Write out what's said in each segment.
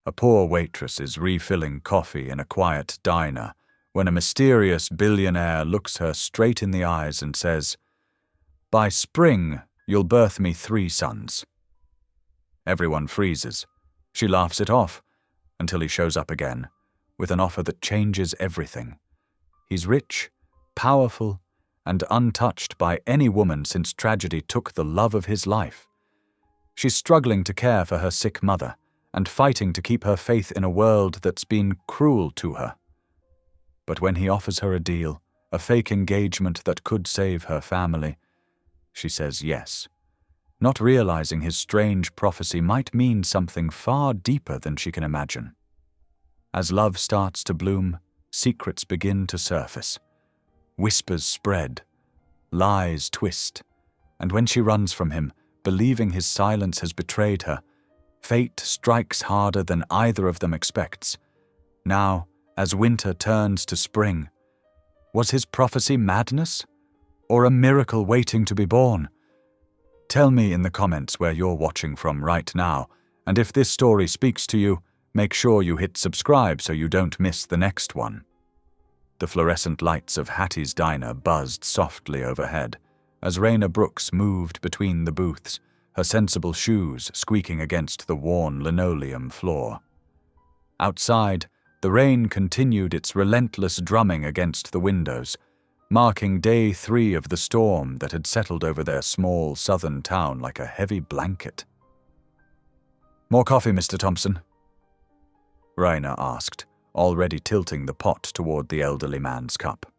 A poor waitress is refilling coffee in a quiet diner when a mysterious billionaire looks her straight in the eyes and says, "By spring, you'll birth me 3 sons." Everyone freezes. She laughs it off until he shows up again with an offer that changes everything. He's rich, powerful, and untouched by any woman since tragedy took the love of his life. She's struggling to care for her sick mother and fighting to keep her faith in a world that's been cruel to her. But when he offers her a deal, a fake engagement that could save her family, she says yes, not realizing his strange prophecy might mean something far deeper than she can imagine. As love starts to bloom, secrets begin to surface. Whispers spread, lies twist, and when she runs from him, believing his silence has betrayed her, fate strikes harder than either of them expects. Now, as winter turns to spring, was his prophecy madness, or a miracle waiting to be born? Tell me in the comments where you're watching from right now, and if this story speaks to you, make sure you hit subscribe so you don't miss the next one. The fluorescent lights of Hattie's diner buzzed softly overhead as Raina Brooks moved between the booths, her sensible shoes squeaking against the worn linoleum floor. Outside, the rain continued its relentless drumming against the windows, marking day 3 of the storm that had settled over their small southern town like a heavy blanket. "More coffee, Mr. Thompson?" Raina asked, already tilting the pot toward the elderly man's cup.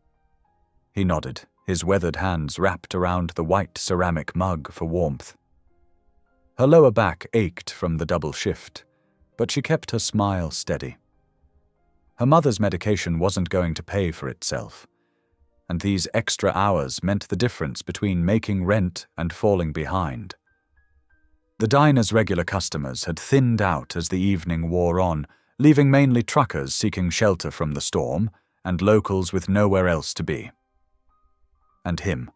He nodded, his weathered hands wrapped around the white ceramic mug for warmth. Her lower back ached from the double shift, but she kept her smile steady. Her mother's medication wasn't going to pay for itself, and these extra hours meant the difference between making rent and falling behind. The diner's regular customers had thinned out as the evening wore on, leaving mainly truckers seeking shelter from the storm and locals with nowhere else to be. And him,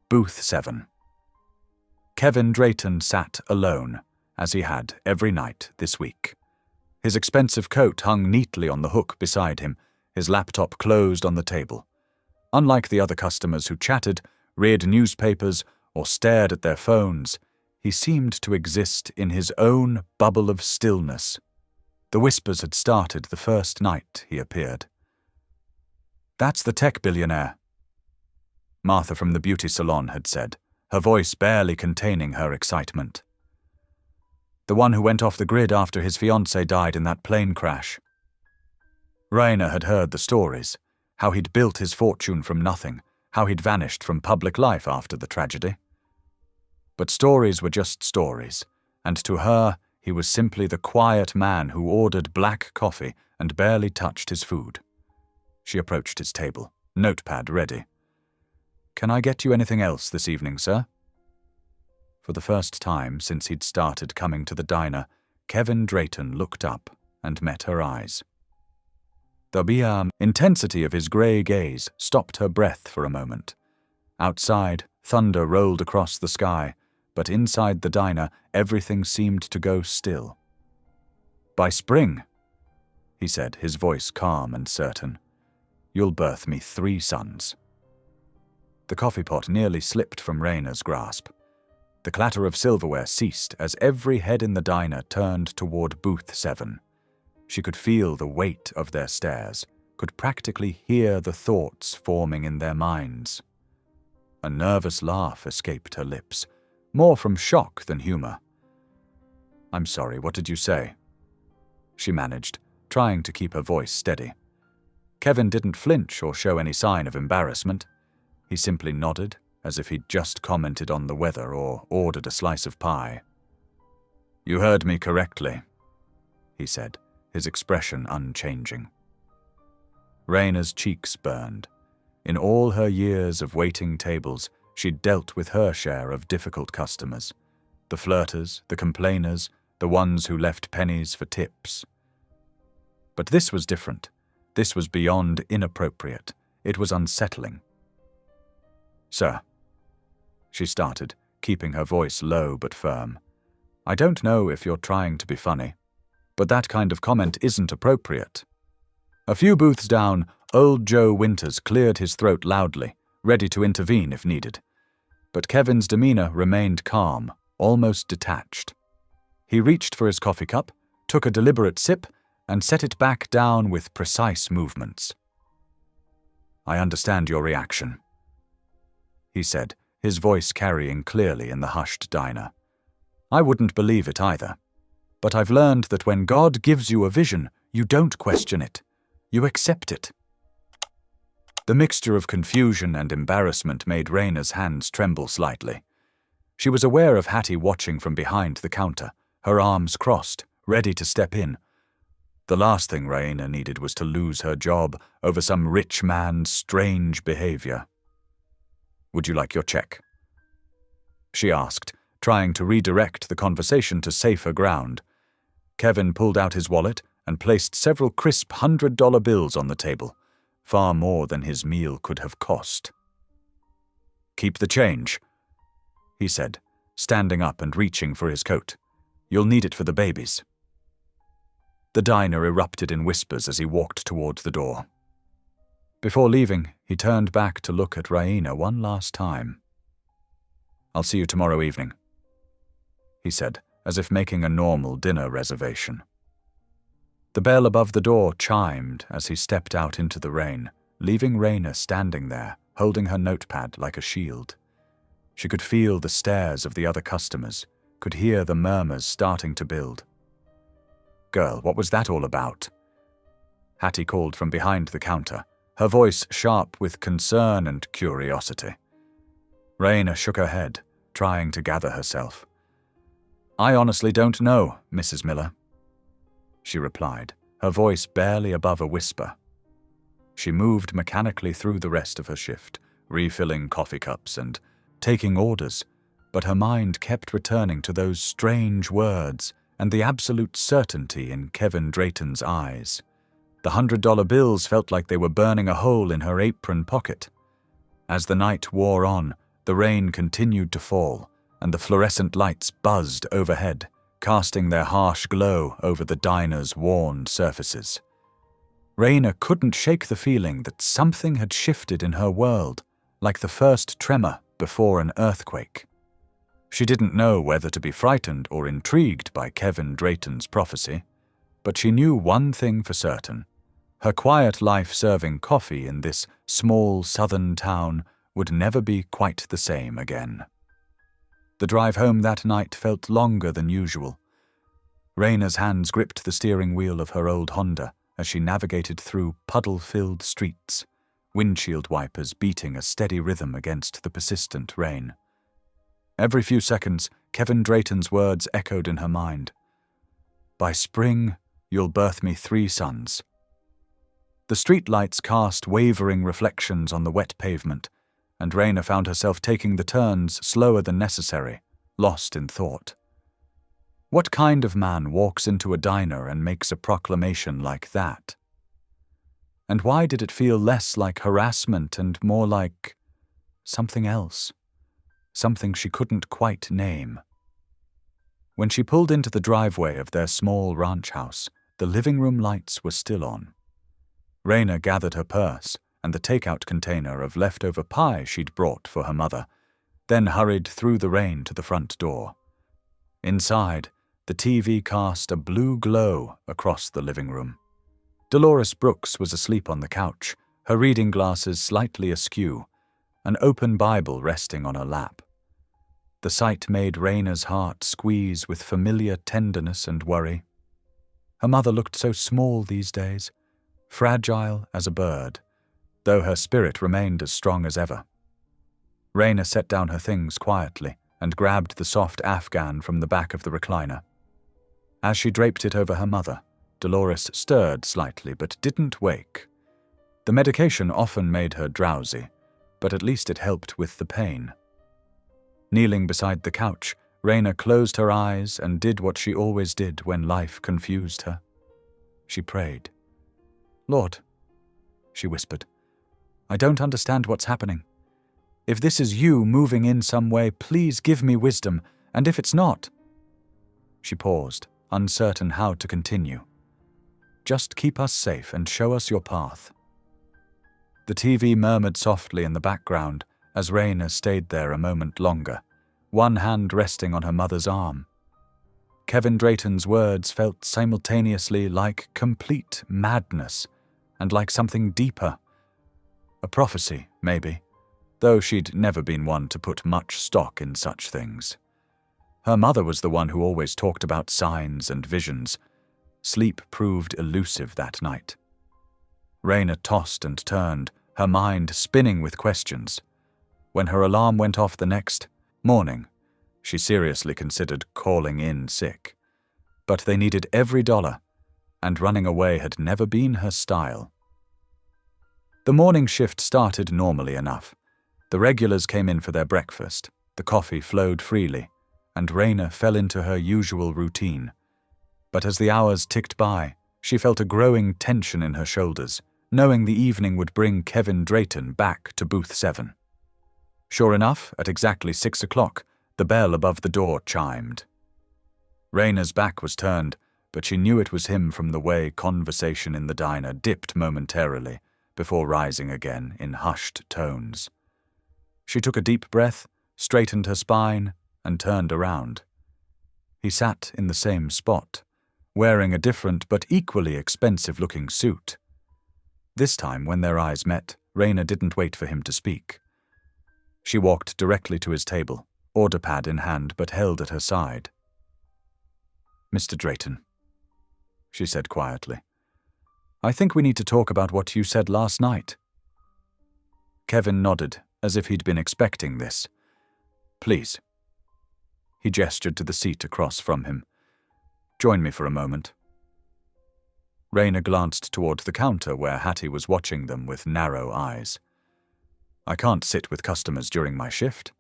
Booth 7. Kevin Drayton sat alone, as he had every night this week. His expensive coat hung neatly on the hook beside him, his laptop closed on the table. Unlike the other customers who chatted, read newspapers, or stared at their phones, he seemed to exist in his own bubble of stillness. The whispers had started the first night he appeared. "That's the tech billionaire," Martha from the beauty salon had said, her voice barely containing her excitement. "The one who went off the grid after his fiancée died in that plane crash." Raina had heard the stories, how he'd built his fortune from nothing, how he'd vanished from public life after the tragedy. But stories were just stories, and to her, he was simply the quiet man who ordered black coffee and barely touched his food. She approached his table, notepad ready. "Can I get you anything else this evening, sir?" For the first time since he'd started coming to the diner, Kevin Drayton looked up and met her eyes. The intensity of his grey gaze stopped her breath for a moment. Outside, thunder rolled across the sky, but inside the diner, everything seemed to go still. "By spring," he said, his voice calm and certain, "you'll birth me 3 sons." The coffee pot nearly slipped from Raina's grasp. The clatter of silverware ceased as every head in the diner turned toward Booth 7. She could feel the weight of their stares, could practically hear the thoughts forming in their minds. A nervous laugh escaped her lips, more from shock than humor. "I'm sorry, what did you say?" she managed, trying to keep her voice steady. Kevin didn't flinch or show any sign of embarrassment. He simply nodded, as if he'd just commented on the weather or ordered a slice of pie. "You heard me correctly," he said, his expression unchanging. Raina's cheeks burned. In all her years of waiting tables, she'd dealt with her share of difficult customers. The flirters, the complainers, the ones who left pennies for tips. But this was different. This was beyond inappropriate. It was unsettling. "Sir," she started, keeping her voice low but firm, "I don't know if you're trying to be funny, but that kind of comment isn't appropriate. A few booths down, old Joe Winters cleared his throat loudly, ready to intervene if needed. But Kevin's demeanor remained calm, almost detached. He reached for his coffee cup, took a deliberate sip, and set it back down with precise movements. "I understand your reaction," he said, his voice carrying clearly in the hushed diner. "I wouldn't believe it either. But I've learned that when God gives you a vision, you don't question it. You accept it." The mixture of confusion and embarrassment made Raina's hands tremble slightly. She was aware of Hattie watching from behind the counter, her arms crossed, ready to step in. The last thing Raina needed was to lose her job over some rich man's strange behavior. "Would you like your check?" she asked, trying to redirect the conversation to safer ground. Kevin pulled out his wallet and placed several crisp $100 bills on the table, far more than his meal could have cost. "Keep the change," he said, standing up and reaching for his coat. "You'll need it for the babies." The diner erupted in whispers as he walked toward the door. Before leaving, he turned back to look at Raina one last time. "I'll see you tomorrow evening," he said, as if making a normal dinner reservation. The bell above the door chimed as he stepped out into the rain, leaving Raina standing there, holding her notepad like a shield. She could feel the stares of the other customers, could hear the murmurs starting to build. "Girl, what was that all about?" Hattie called from behind the counter, her voice sharp with concern and curiosity. Raina shook her head, trying to gather herself. "I honestly don't know, Mrs. Miller," she replied, her voice barely above a whisper. She moved mechanically through the rest of her shift, refilling coffee cups and taking orders, but her mind kept returning to those strange words and the absolute certainty in Kevin Drayton's eyes. The $100 bills felt like they were burning a hole in her apron pocket. As the night wore on, the rain continued to fall, and the fluorescent lights buzzed overhead, casting their harsh glow over the diner's worn surfaces. Raina couldn't shake the feeling that something had shifted in her world, like the first tremor before an earthquake. She didn't know whether to be frightened or intrigued by Kevin Drayton's prophecy, but she knew one thing for certain. Her quiet life serving coffee in this small southern town would never be quite the same again. The drive home that night felt longer than usual. Raina's hands gripped the steering wheel of her old Honda as she navigated through puddle-filled streets, windshield wipers beating a steady rhythm against the persistent rain. Every few seconds, Kevin Drayton's words echoed in her mind. "By spring, you'll birth me 3 sons." The streetlights cast wavering reflections on the wet pavement, and Raina found herself taking the turns slower than necessary, lost in thought. What kind of man walks into a diner and makes a proclamation like that? And why did it feel less like harassment and more like something else? Something she couldn't quite name. When she pulled into the driveway of their small ranch house, the living room lights were still on. Raina gathered her purse and the takeout container of leftover pie she'd brought for her mother, then hurried through the rain to the front door. Inside, the TV cast a blue glow across the living room. Dolores Brooks was asleep on the couch, her reading glasses slightly askew, an open Bible resting on her lap. The sight made Raina's heart squeeze with familiar tenderness and worry. Her mother looked so small these days, fragile as a bird, though her spirit remained as strong as ever. Raina set down her things quietly and grabbed the soft afghan from the back of the recliner. As she draped it over her mother, Dolores stirred slightly but didn't wake. The medication often made her drowsy, but at least it helped with the pain. Kneeling beside the couch, Raina closed her eyes and did what she always did when life confused her. She prayed. "Lord," she whispered, "I don't understand what's happening. If this is you moving in some way, please give me wisdom, and if it's not—" She paused, uncertain how to continue. "Just keep us safe and show us your path." The TV murmured softly in the background as Raina stayed there a moment longer, one hand resting on her mother's arm. Kevin Drayton's words felt simultaneously like complete madness and like something deeper. A prophecy, maybe, though she'd never been one to put much stock in such things. Her mother was the one who always talked about signs and visions. Sleep proved elusive that night. Raina tossed and turned, her mind spinning with questions. When her alarm went off the next morning, she seriously considered calling in sick. But they needed every dollar, and running away had never been her style. The morning shift started normally enough. The regulars came in for their breakfast, the coffee flowed freely, and Raina fell into her usual routine. But as the hours ticked by, she felt a growing tension in her shoulders, knowing the evening would bring Kevin Drayton back to booth 7. Sure enough, at exactly 6 o'clock, the bell above the door chimed. Raina's back was turned, but she knew it was him from the way conversation in the diner dipped momentarily before rising again in hushed tones. She took a deep breath, straightened her spine, and turned around. He sat in the same spot, wearing a different but equally expensive-looking suit. This time, when their eyes met, Raina didn't wait for him to speak. She walked directly to his table, order pad in hand but held at her side. "Mr. Drayton," she said quietly, "I think we need to talk about what you said last night." Kevin nodded, as if he'd been expecting this. "Please." He gestured to the seat across from him. "Join me for a moment." Raina glanced toward the counter where Hattie was watching them with narrow eyes. "I can't sit with customers during my shift."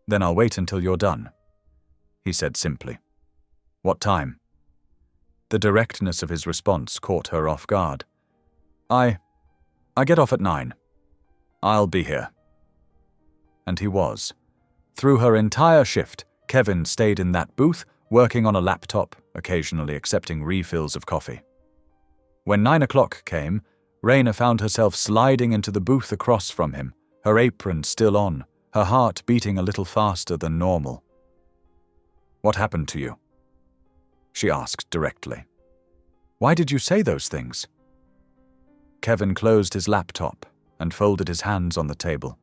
"Then I'll wait until you're done," he said simply. "What time?" The directness of his response caught her off guard. I get off at 9. I'll be here." And he was. Through her entire shift, Kevin stayed in that booth, working on a laptop, occasionally accepting refills of coffee. When 9 o'clock came, Raina found herself sliding into the booth across from him, her apron still on, her heart beating a little faster than normal. "What happened to you?" she asked directly. "Why did you say those things?" Kevin closed his laptop and folded his hands on the table.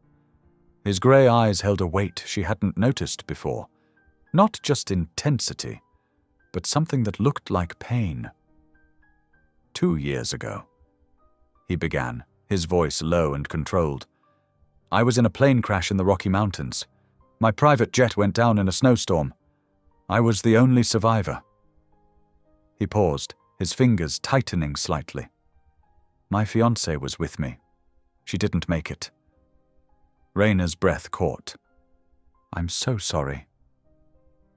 His grey eyes held a weight she hadn't noticed before. Not just intensity, but something that looked like pain. 2 years ago, he began, his voice low and controlled. "I was in a plane crash in the Rocky Mountains. My private jet went down in a snowstorm. I was the only survivor." He paused, his fingers tightening slightly. "My fiancée was with me. She didn't make it." Raina's breath caught. "I'm so sorry."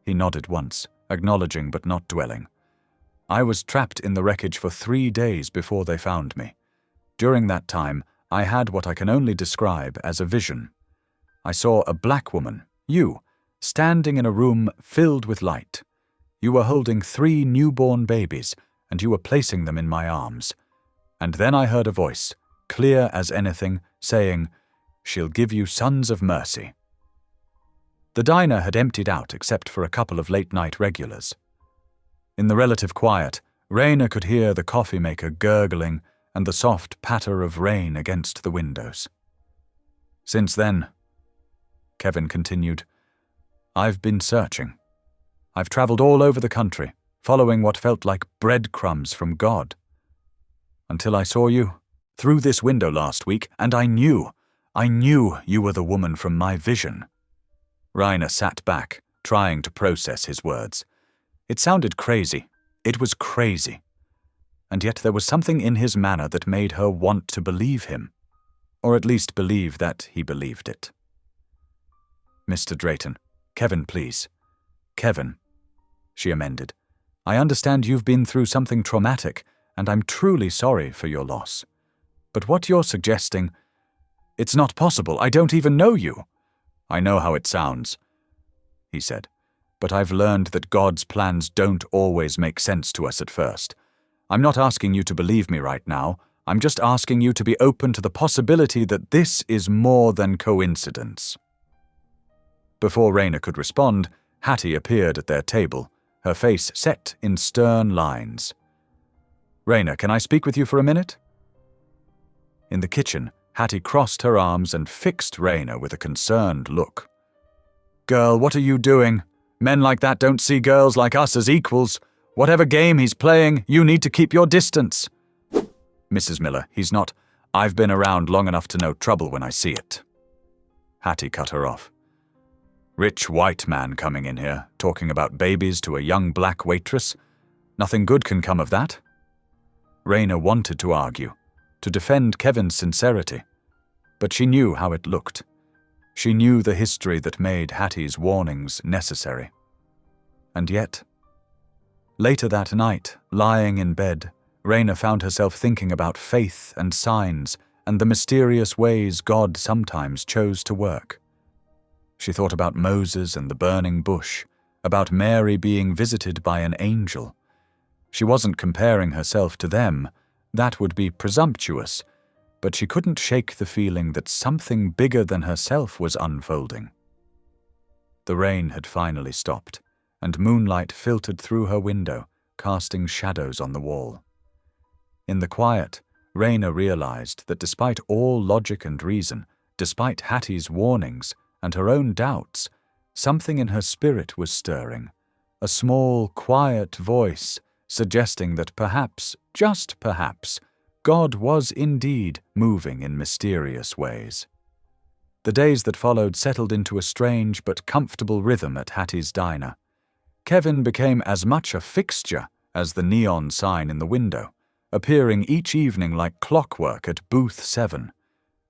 He nodded once, acknowledging but not dwelling. "I was trapped in the wreckage for 3 days before they found me. During that time, I had what I can only describe as a vision. I saw a black woman, you, standing in a room filled with light. You were holding 3 newborn babies, and you were placing them in my arms. And then I heard a voice, clear as anything, saying, 'She'll give you sons of mercy.'" The diner had emptied out except for a couple of late-night regulars. In the relative quiet, Raina could hear the coffee maker gurgling and the soft patter of rain against the windows. "Since then," Kevin continued, "I've been searching. I've traveled all over the country, following what felt like breadcrumbs from God. Until I saw you through this window last week, and I knew you were the woman from my vision." Raina sat back, trying to process his words. It sounded crazy. It was crazy. And yet there was something in his manner that made her want to believe him, or at least believe that he believed it. "Mr. Drayton, Kevin, please. Kevin," she amended. "I understand you've been through something traumatic, and I'm truly sorry for your loss. But what you're suggesting, it's not possible. I don't even know you." "I know how it sounds," he said. but I've learned that God's plans don't always make sense to us at first. I'm not asking you to believe me right now. I'm just asking you to be open to the possibility that this is more than coincidence." Before Raina could respond, Hattie appeared at their table, her face set in stern lines. "Raina, can I speak with you for a minute?" In the kitchen, Hattie crossed her arms and fixed Raina with a concerned look. "Girl, what are you doing? Men like that don't see girls like us as equals. Whatever game he's playing, you need to keep your distance." "Mrs. Miller, he's not. I've been around long enough to know trouble when I see it." Hattie cut her off. "Rich white man coming in here, talking about babies to a young black waitress. Nothing good can come of that." Raina wanted to argue, to defend Kevin's sincerity, but she knew how it looked. She knew the history that made Hattie's warnings necessary. And yet, later that night, lying in bed, Raina found herself thinking about faith and signs and the mysterious ways God sometimes chose to work. She thought about Moses and the burning bush, about Mary being visited by an angel. She wasn't comparing herself to them. That would be presumptuous, but she couldn't shake the feeling that something bigger than herself was unfolding. The rain had finally stopped, and moonlight filtered through her window, casting shadows on the wall. In the quiet, Raina realized that despite all logic and reason, despite Hattie's warnings and her own doubts, something in her spirit was stirring, a small, quiet voice suggesting that perhaps, just perhaps, God was indeed moving in mysterious ways. The days that followed settled into a strange but comfortable rhythm at Hattie's diner. Kevin became as much a fixture as the neon sign in the window, appearing each evening like clockwork at booth 7.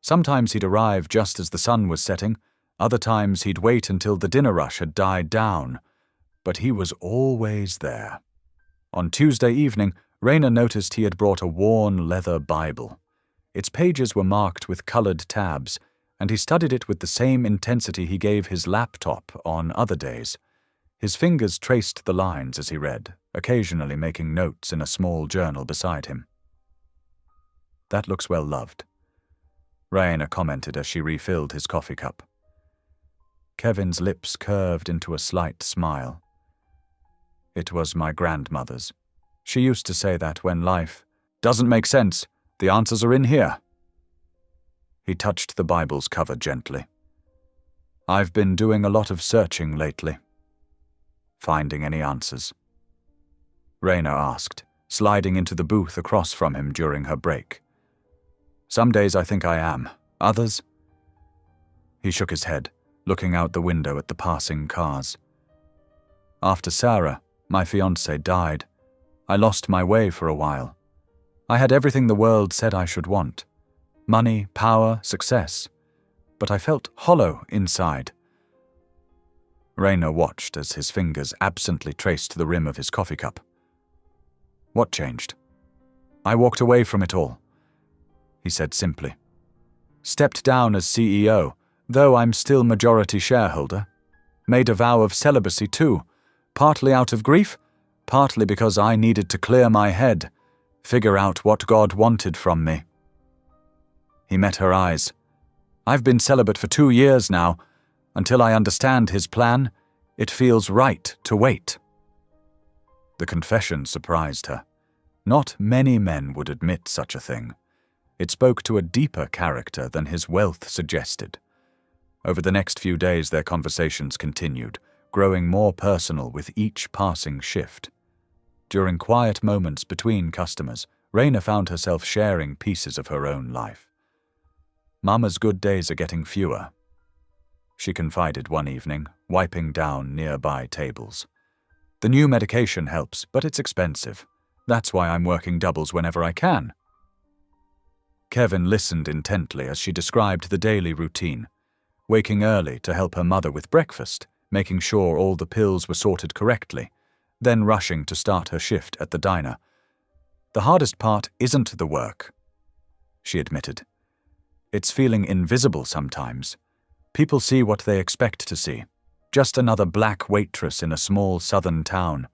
Sometimes he'd arrive just as the sun was setting, other times he'd wait until the dinner rush had died down, but he was always there. On Tuesday evening, Raina noticed he had brought a worn leather Bible. Its pages were marked with colored tabs, and he studied it with the same intensity he gave his laptop on other days. His fingers traced the lines as he read, occasionally making notes in a small journal beside him. "That looks well loved," Raina commented as she refilled his coffee cup. Kevin's lips curved into a slight smile. "It was my grandmother's. She used to say that when life doesn't make sense, the answers are in here." He touched the Bible's cover gently. "I've been doing a lot of searching lately." "Finding any answers?" Raina asked, sliding into the booth across from him during her break. "Some days I think I am. Others?" He shook his head, looking out the window at the passing cars. "After Sarah, my fiancée, died, I lost my way for a while. I had everything the world said I should want. Money, power, success. But I felt hollow inside." Raina watched as his fingers absently traced the rim of his coffee cup. "What changed?" "I walked away from it all," he said simply. "Stepped down as CEO, though I'm still majority shareholder. Made a vow of celibacy too, partly out of grief, partly because I needed to clear my head, figure out what God wanted from me." He met her eyes. "I've been celibate for 2 years now. Until I understand his plan, it feels right to wait." The confession surprised her. Not many men would admit such a thing. It spoke to a deeper character than his wealth suggested. Over the next few days their conversations continued, growing more personal with each passing shift. During quiet moments between customers, Raina found herself sharing pieces of her own life. "Mama's good days are getting fewer," she confided one evening, wiping down nearby tables. "The new medication helps, but it's expensive. That's why I'm working doubles whenever I can." Kevin listened intently as she described the daily routine, waking early to help her mother with breakfast, making sure all the pills were sorted correctly, then rushing to start her shift at the diner. "The hardest part isn't the work," she admitted. "It's feeling invisible sometimes. People see what they expect to see. Just another black waitress in a small southern town.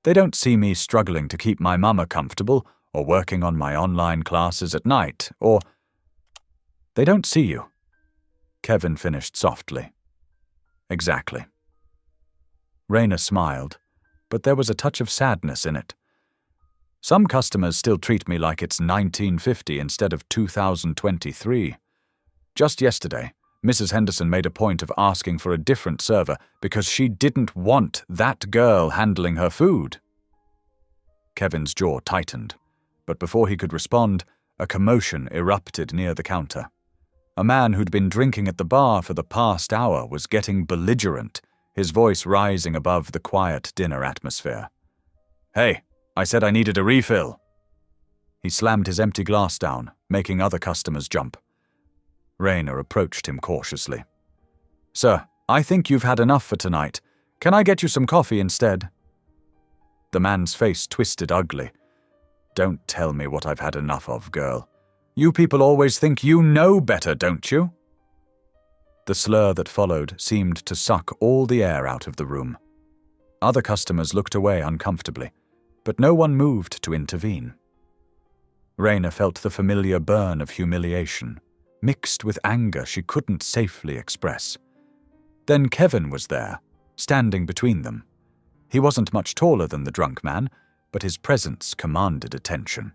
They don't see me struggling to keep my mama comfortable or working on my online classes at night, or... They don't see you. Kevin finished softly. Exactly. Raina smiled, but there was a touch of sadness in it. Some customers still treat me like it's 1950 instead of 2023. Just yesterday, Mrs. Henderson made a point of asking for a different server because she didn't want that girl handling her food. Kevin's jaw tightened, but before he could respond, a commotion erupted near the counter. A man who'd been drinking at the bar for the past hour was getting belligerent, his voice rising above the quiet dinner atmosphere. "Hey, I said I needed a refill." He slammed his empty glass down, making other customers jump. Raina approached him cautiously. "Sir, I think you've had enough for tonight. Can I get you some coffee instead?" The man's face twisted ugly. "Don't tell me what I've had enough of, girl. You people always think you know better, don't you?" The slur that followed seemed to suck all the air out of the room. Other customers looked away uncomfortably, but no one moved to intervene. Raina felt the familiar burn of humiliation, mixed with anger she couldn't safely express. Then Kevin was there, standing between them. He wasn't much taller than the drunk man, but his presence commanded attention.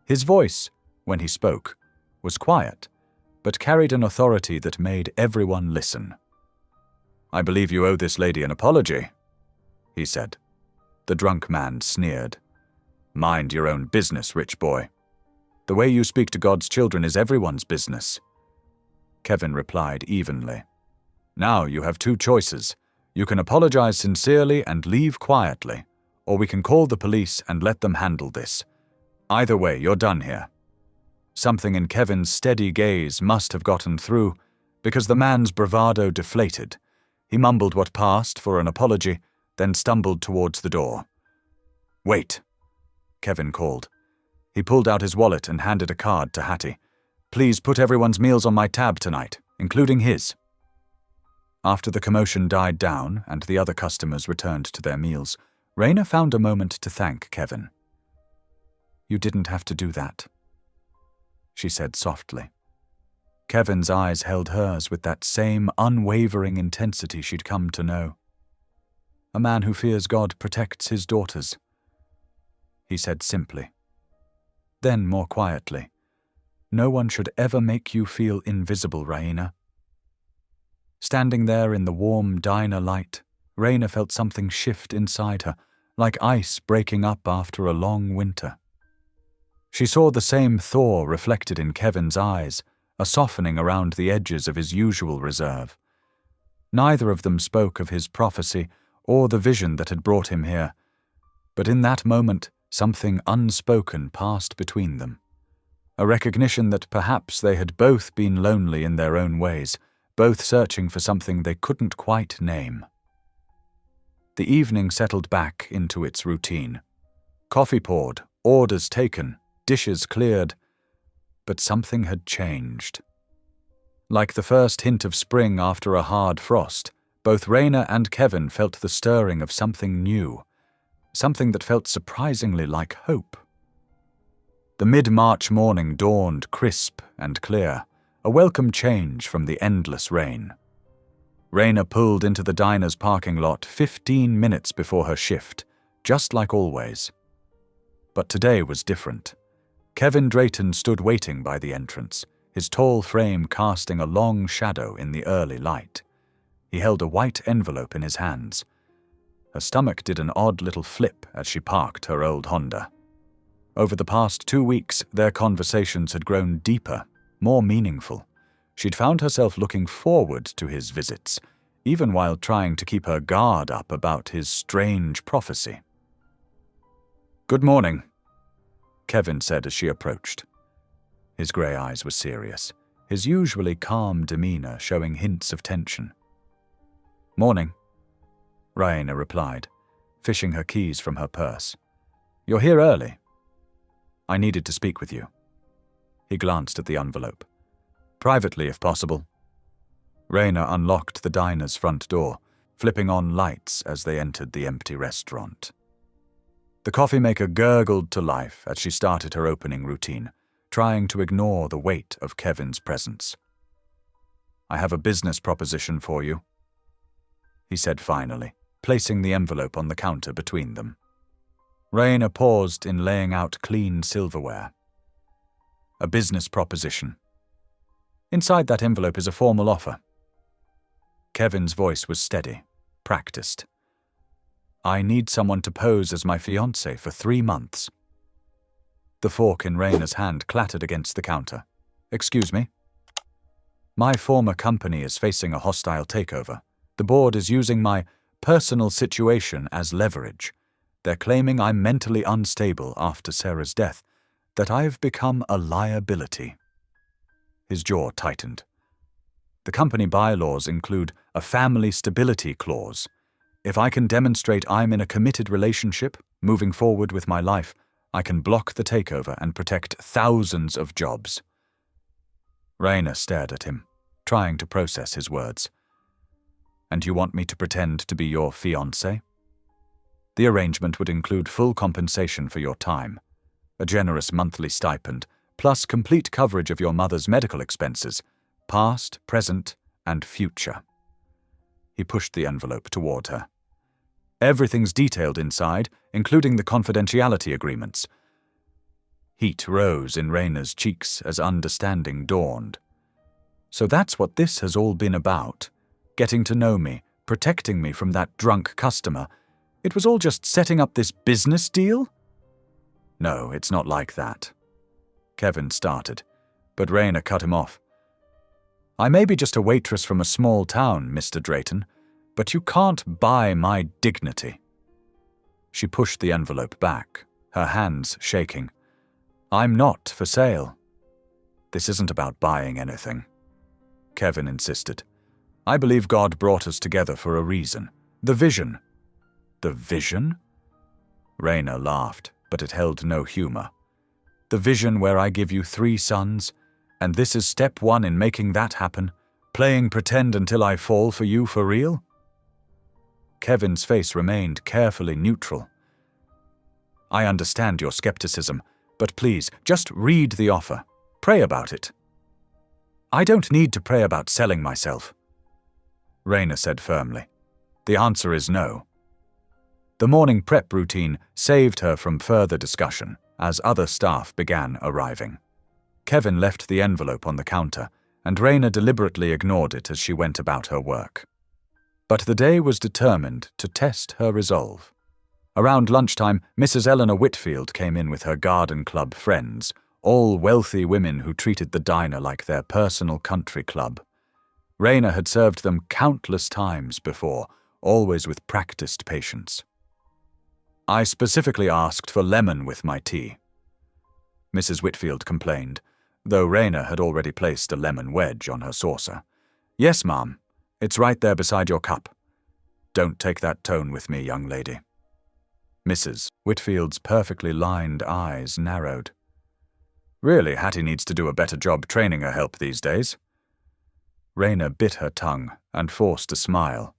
His voice, when he spoke, was quiet, but carried an authority that made everyone listen. "I believe you owe this lady an apology," he said. The drunk man sneered. "Mind your own business, rich boy. The way you speak to God's children is everyone's business." Kevin replied evenly. "Now you have two choices. You can apologize sincerely and leave quietly, or we can call the police and let them handle this. Either way, you're done here." Something in Kevin's steady gaze must have gotten through, because the man's bravado deflated. He mumbled what passed for an apology, then stumbled towards the door. "Wait," Kevin called. He pulled out his wallet and handed a card to Hattie. "Please put everyone's meals on my tab tonight, including his." After the commotion died down and the other customers returned to their meals, Raina found a moment to thank Kevin. "You didn't have to do that," she said softly. Kevin's eyes held hers with that same unwavering intensity she'd come to know. "A man who fears God protects his daughters," he said simply. Then, more quietly, "No one should ever make you feel invisible, Raina." Standing there in the warm diner light, Raina felt something shift inside her, like ice breaking up after a long winter. She saw the same thaw reflected in Kevin's eyes, a softening around the edges of his usual reserve. Neither of them spoke of his prophecy or the vision that had brought him here, but in that moment something unspoken passed between them. A recognition that perhaps they had both been lonely in their own ways, both searching for something they couldn't quite name. The evening settled back into its routine. Coffee poured, orders taken, dishes cleared, but something had changed. Like the first hint of spring after a hard frost, both Raina and Kevin felt the stirring of something new, something that felt surprisingly like hope. The mid-March morning dawned crisp and clear, a welcome change from the endless rain. Raina pulled into the diner's parking lot 15 minutes before her shift, just like always. But today was different. Kevin Drayton stood waiting by the entrance, his tall frame casting a long shadow in the early light. He held a white envelope in his hands. Her stomach did an odd little flip as she parked her old Honda. Over the past 2 weeks, their conversations had grown deeper, more meaningful. She'd found herself looking forward to his visits, even while trying to keep her guard up about his strange prophecy. "Good morning," Kevin said as she approached. His grey eyes were serious, his usually calm demeanor showing hints of tension. "Morning," Raina replied, fishing her keys from her purse. "You're here early." "I needed to speak with you." He glanced at the envelope. "Privately, if possible." Raina unlocked the diner's front door. flipping on lights as they entered the empty restaurant. The coffee maker gurgled to life as she started her opening routine, trying to ignore the weight of Kevin's presence. "I have a business proposition for you," he said finally, placing the envelope on the counter between them. Raina paused in laying out clean silverware. "A business proposition. Inside that envelope is a formal offer." Kevin's voice was steady, practiced. "I need someone to pose as my fiancé for 3 months. The fork in Raina's hand clattered against the counter. "Excuse me?" "My former company is facing a hostile takeover. The board is using my personal situation as leverage. They're claiming I'm mentally unstable after Sarah's death, that I've become a liability." His jaw tightened. "The company bylaws include a family stability clause. If I can demonstrate I'm in a committed relationship, moving forward with my life, I can block the takeover and protect thousands of jobs." Raina stared at him, trying to process his words. "And you want me to pretend to be your fiancé? The arrangement would include full compensation for your time, a generous monthly stipend, plus complete coverage of your mother's medical expenses, past, present, and future." He pushed the envelope toward her. "Everything's detailed inside, including the confidentiality agreements." Heat rose in Raina's cheeks as understanding dawned. "So that's what this has all been about. Getting to know me, protecting me from that drunk customer. It was all just setting up this business deal?" "No, it's not like that." Kevin started, but Raina cut him off. "I may be just a waitress from a small town, Mr. Drayton, but you can't buy my dignity." She pushed the envelope back, her hands shaking. "I'm not for sale." "This isn't about buying anything," Kevin insisted. "I believe God brought us together for a reason. The vision." "The vision?" Raina laughed, but it held no humor. "The vision where I give you 3 sons, and this is step 1 in making that happen, playing pretend until I fall for you for real?" Kevin's face remained carefully neutral. "I understand your skepticism, but please, just read the offer. Pray about it." "I don't need to pray about selling myself," Raina said firmly. "The answer is no." The morning prep routine saved her from further discussion as other staff began arriving. Kevin left the envelope on the counter, and Raina deliberately ignored it as she went about her work. But the day was determined to test her resolve. Around lunchtime, Mrs. Eleanor Whitfield came in with her garden club friends, all wealthy women who treated the diner like their personal country club. Raina had served them countless times before, always with practiced patience. "I specifically asked for lemon with my tea," Mrs. Whitfield complained, though Raina had already placed a lemon wedge on her saucer. "Yes, ma'am. It's right there beside your cup." "Don't take that tone with me, young lady." Mrs. Whitfield's perfectly lined eyes narrowed. "Really, Hattie needs to do a better job training her help these days." Raina bit her tongue and forced a smile.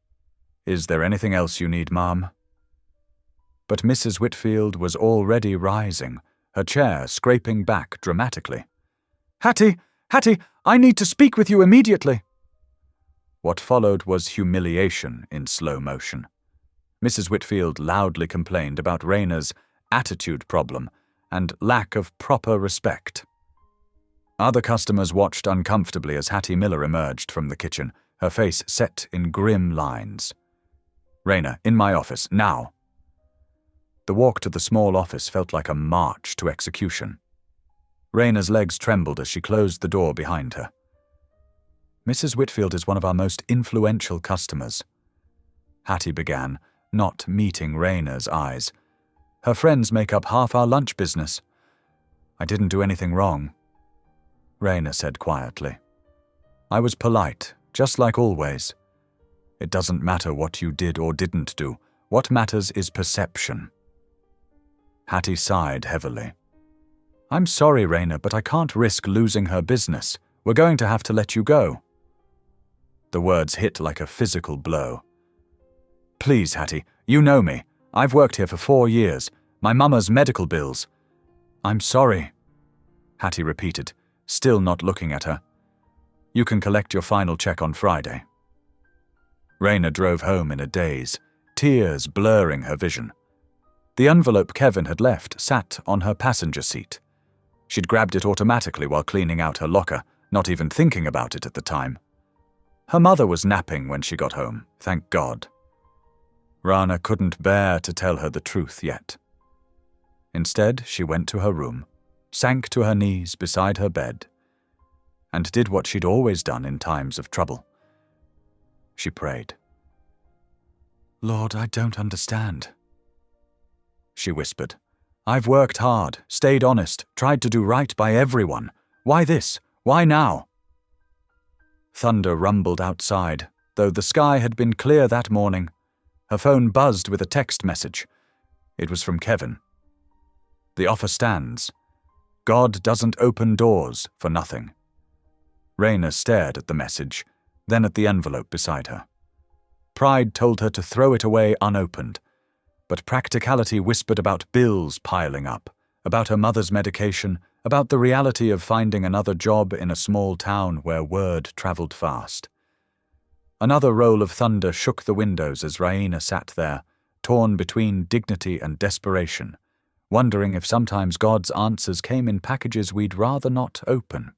"Is there anything else you need, ma'am?" But Mrs. Whitfield was already rising, her chair scraping back dramatically. Hattie, I need to speak with you immediately." What followed was humiliation in slow motion. Mrs. Whitfield loudly complained about Raina's attitude problem and lack of proper respect. Other customers watched uncomfortably as Hattie Miller emerged from the kitchen, her face set in grim lines. "Raina, in my office, now." The walk to the small office felt like a march to execution. Raina's legs trembled as she closed the door behind her. "Mrs. Whitfield is one of our most influential customers," Hattie began, not meeting Raina's eyes. "Her friends make up half our lunch business." "I didn't do anything wrong," Raina said quietly. "I was polite, just like always. It doesn't matter what you did or didn't do. What matters is perception." Hattie sighed heavily. "I'm sorry, Raina, but I can't risk losing her business. We're going to have to let you go." The words hit like a physical blow. Please, Hattie, you know me. I've worked here for 4 years. My mama's medical bills. I'm sorry, Hattie repeated, still not looking at her. You can collect your final check on Friday. Raina drove home in a daze, tears blurring her vision. The envelope Kevin had left sat on her passenger seat. She'd grabbed it automatically while cleaning out her locker, not even thinking about it at the time. Her mother was napping when she got home, thank God. Rana couldn't bear to tell her the truth yet. Instead, she went to her room, sank to her knees beside her bed, and did what she'd always done in times of trouble. She prayed. Lord, I don't understand, she whispered. I've worked hard, stayed honest, tried to do right by everyone. Why this? Why now? Thunder rumbled outside, though the sky had been clear that morning. Her phone buzzed with a text message. It was from Kevin. The offer stands. God doesn't open doors for nothing. Raina stared at the message, then at the envelope beside her. Pride told her to throw it away unopened, but practicality whispered about bills piling up, about her mother's medication, about the reality of finding another job in a small town where word traveled fast. Another roll of thunder shook the windows as Raina sat there, torn between dignity and desperation, wondering if sometimes God's answers came in packages we'd rather not open.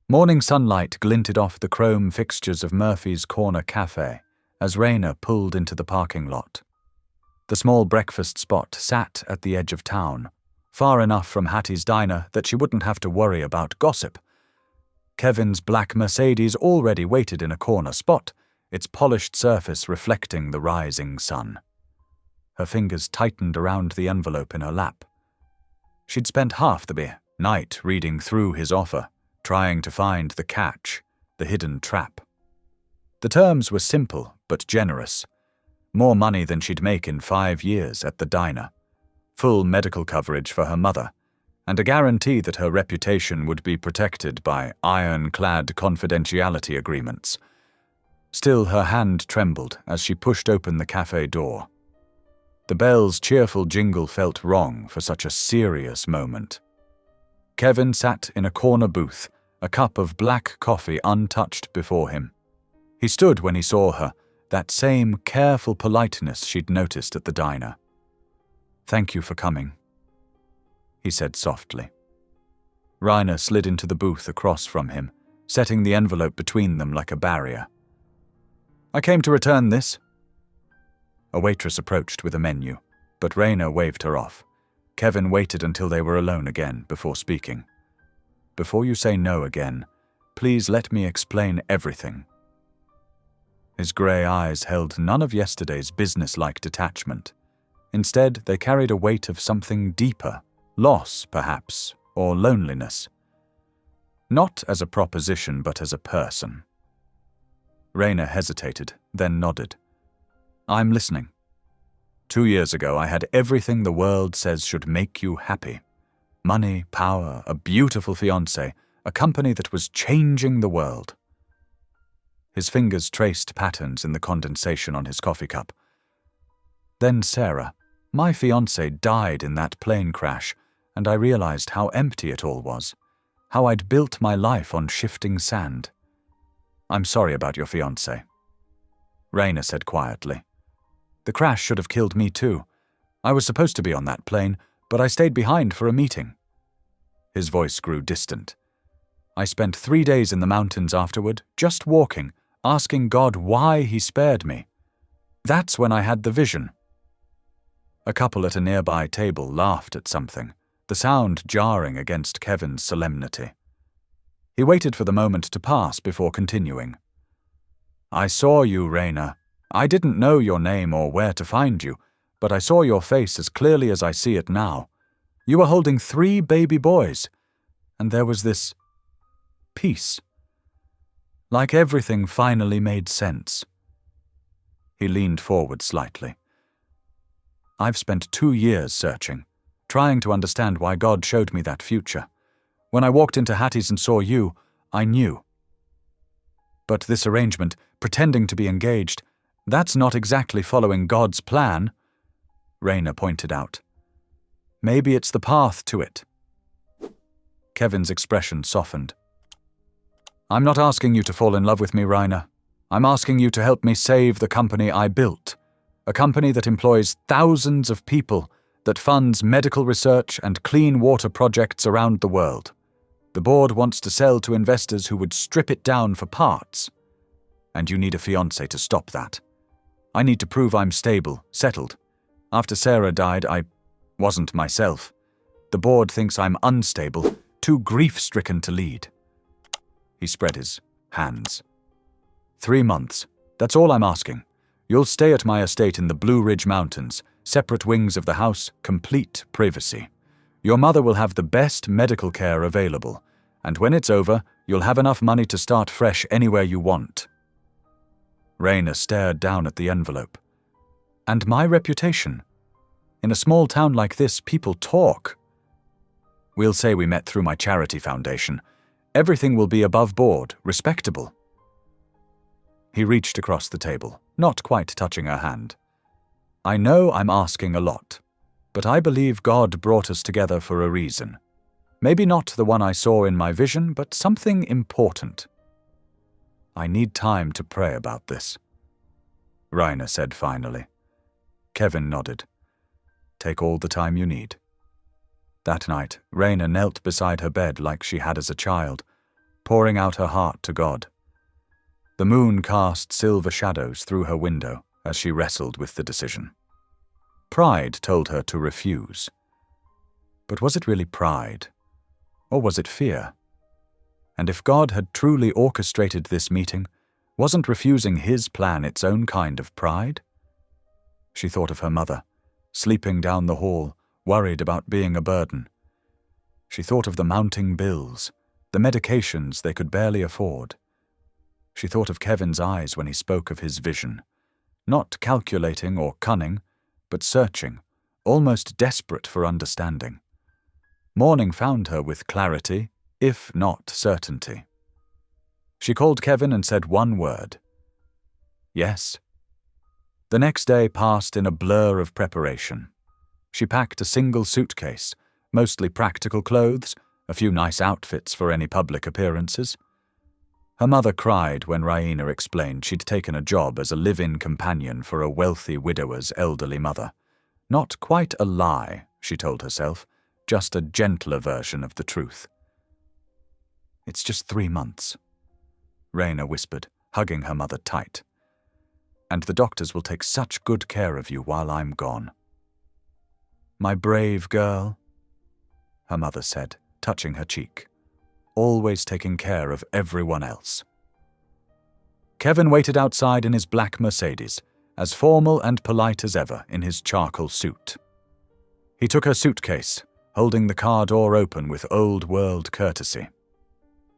Morning sunlight glinted off the chrome fixtures of Murphy's Corner Cafe as Raina pulled into the parking lot. The small breakfast spot sat at the edge of town, far enough from Hattie's diner that she wouldn't have to worry about gossip. Kevin's black Mercedes already waited in a corner spot, its polished surface reflecting the rising sun. Her fingers tightened around the envelope in her lap. She'd spent half the night reading through his offer, trying to find the catch, the hidden trap. The terms were simple but generous. More money than she'd make in 5 years at the diner, full medical coverage for her mother, and a guarantee that her reputation would be protected by ironclad confidentiality agreements. Still, her hand trembled as she pushed open the cafe door. The bell's cheerful jingle felt wrong for such a serious moment. Kevin sat in a corner booth, a cup of black coffee untouched before him. He stood when he saw her, that same careful politeness she'd noticed at the diner. Thank you for coming, he said softly. Raina slid into the booth across from him, setting the envelope between them like a barrier. I came to return this. A waitress approached with a menu, but Raina waved her off. Kevin waited until they were alone again before speaking. Before you say no again, please let me explain everything. His grey eyes held none of yesterday's business-like detachment. Instead, they carried a weight of something deeper, loss, perhaps, or loneliness. Not as a proposition, but as a person. Raina hesitated, then nodded. I'm listening. 2 years ago, I had everything the world says should make you happy. Money, power, a beautiful fiancé, a company that was changing the world. His fingers traced patterns in the condensation on his coffee cup. Then Sarah, my fiancé, died in that plane crash, and I realized how empty it all was, how I'd built my life on shifting sand. I'm sorry about your fiancé, Raina said quietly. The crash should have killed me too. I was supposed to be on that plane, but I stayed behind for a meeting. His voice grew distant. I spent 3 days in the mountains afterward, just walking, asking God why he spared me. That's when I had the vision. A couple at a nearby table laughed at something, the sound jarring against Kevin's solemnity. He waited for the moment to pass before continuing. I saw you, Raina. I didn't know your name or where to find you, but I saw your face as clearly as I see it now. You were holding 3 baby boys, and there was this peace. Like everything finally made sense. He leaned forward slightly. I've spent 2 years searching, trying to understand why God showed me that future. When I walked into Hattie's and saw you, I knew. But this arrangement, pretending to be engaged, That's not exactly following God's plan, Raina pointed out. Maybe it's the path to it. Kevin's expression softened. I'm not asking you to fall in love with me, Raina. I'm asking you to help me save the company I built. A company that employs thousands of people, that funds medical research and clean water projects around the world. The board wants to sell to investors who would strip it down for parts. And you need a fiancé to stop that. I need to prove I'm stable, settled. After Sarah died, I wasn't myself. The board thinks I'm unstable, too grief-stricken to lead. He spread his hands. 3 months. That's all I'm asking. You'll stay at my estate in the Blue Ridge Mountains, separate wings of the house, complete privacy. Your mother will have the best medical care available, and when it's over, you'll have enough money to start fresh anywhere you want. Raina stared down at the envelope. And my reputation? In a small town like this, people talk. We'll say we met through my charity foundation. Everything will be above board, respectable. He reached across the table, not quite touching her hand. I know I'm asking a lot, but I believe God brought us together for a reason. Maybe not the one I saw in my vision, but something important. I need time to pray about this, Raina said finally. Kevin nodded. Take all the time you need. That night, Raina knelt beside her bed like she had as a child, pouring out her heart to God. The moon cast silver shadows through her window as she wrestled with the decision. Pride told her to refuse. But was it really pride? Or was it fear? And if God had truly orchestrated this meeting, wasn't refusing his plan its own kind of pride? She thought of her mother, sleeping down the hall, worried about being a burden. She thought of the mounting bills, the medications they could barely afford. She thought of Kevin's eyes when he spoke of his vision, not calculating or cunning, but searching, almost desperate for understanding. Morning found her with clarity, if not certainty. She called Kevin and said one word. Yes. The next day passed in a blur of preparation. She packed a single suitcase, mostly practical clothes, a few nice outfits for any public appearances. Her mother cried when Raina explained she'd taken a job as a live-in companion for a wealthy widower's elderly mother. Not quite a lie, she told herself, just a gentler version of the truth. It's just 3 months, Raina whispered, hugging her mother tight. And the doctors will take such good care of you while I'm gone. My brave girl, her mother said, touching her cheek, always taking care of everyone else. Kevin waited outside in his black Mercedes, as formal and polite as ever in his charcoal suit. He took her suitcase, holding the car door open with old-world courtesy.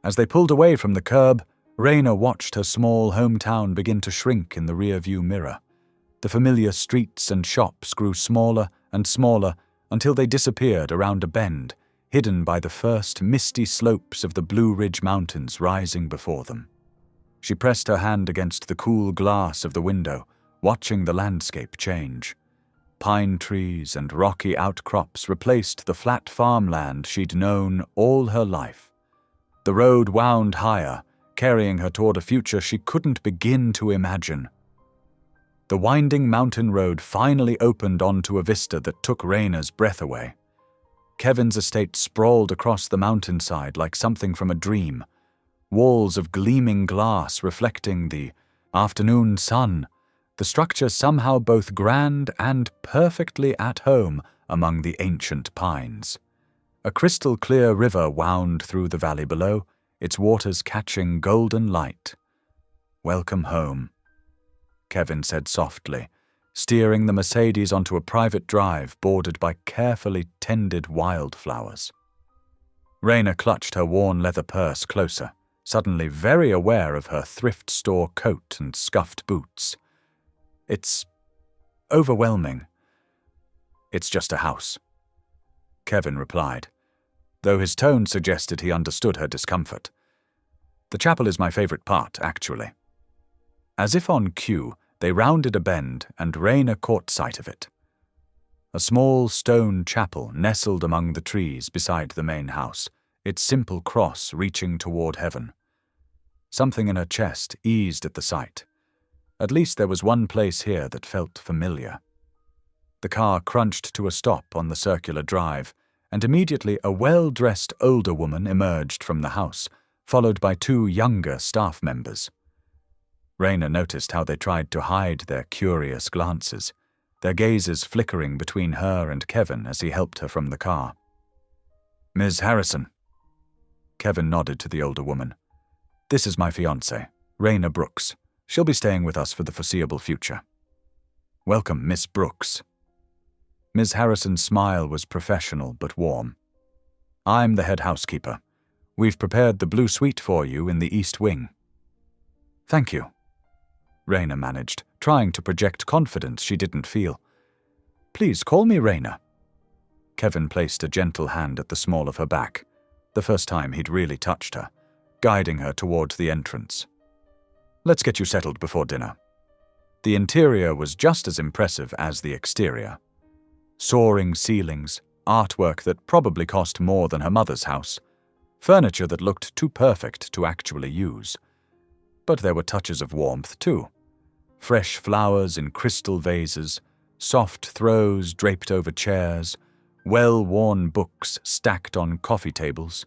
As they pulled away from the curb, Raina watched her small hometown begin to shrink in the rear-view mirror. The familiar streets and shops grew smaller and smaller until they disappeared around a bend, hidden by the first misty slopes of the Blue Ridge Mountains rising before them. She pressed her hand against the cool glass of the window, watching the landscape change. Pine trees and rocky outcrops replaced the flat farmland she'd known all her life. The road wound higher, carrying her toward a future she couldn't begin to imagine. The winding mountain road finally opened onto a vista that took Raina's breath away. Kevin's estate sprawled across the mountainside like something from a dream, walls of gleaming glass reflecting the afternoon sun, the structure somehow both grand and perfectly at home among the ancient pines. A crystal-clear river wound through the valley below, its waters catching golden light. "Welcome home," Kevin said softly, steering the Mercedes onto a private drive bordered by carefully tended wildflowers. Raina clutched her worn leather purse closer, suddenly very aware of her thrift store coat and scuffed boots. "It's overwhelming." "It's just a house," Kevin replied, though his tone suggested he understood her discomfort. "The chapel is my favorite part, actually." As if on cue, They rounded a bend, and Raina caught sight of it. A small stone chapel nestled among the trees beside the main house, its simple cross reaching toward heaven. Something in her chest eased at the sight. At least there was one place here that felt familiar. The car crunched to a stop on the circular drive, and immediately a well-dressed older woman emerged from the house, followed by two younger staff members. Raina noticed how they tried to hide their curious glances, their gazes flickering between her and Kevin as he helped her from the car. "Ms. Harrison." Kevin nodded to the older woman. "This is my fiancée, Raina Brooks. She'll be staying with us for the foreseeable future." "Welcome, Miss Brooks." Ms. Harrison's smile was professional but warm. "I'm the head housekeeper. We've prepared the blue suite for you in the East Wing." "Thank you," Raina managed, trying to project confidence she didn't feel. "Please call me Raina." Kevin placed a gentle hand at the small of her back, the first time he'd really touched her, guiding her towards the entrance. "Let's get you settled before dinner." The interior was just as impressive as the exterior. Soaring ceilings, artwork that probably cost more than her mother's house, furniture that looked too perfect to actually use. But there were touches of warmth too. Fresh flowers in crystal vases, soft throws draped over chairs, well-worn books stacked on coffee tables.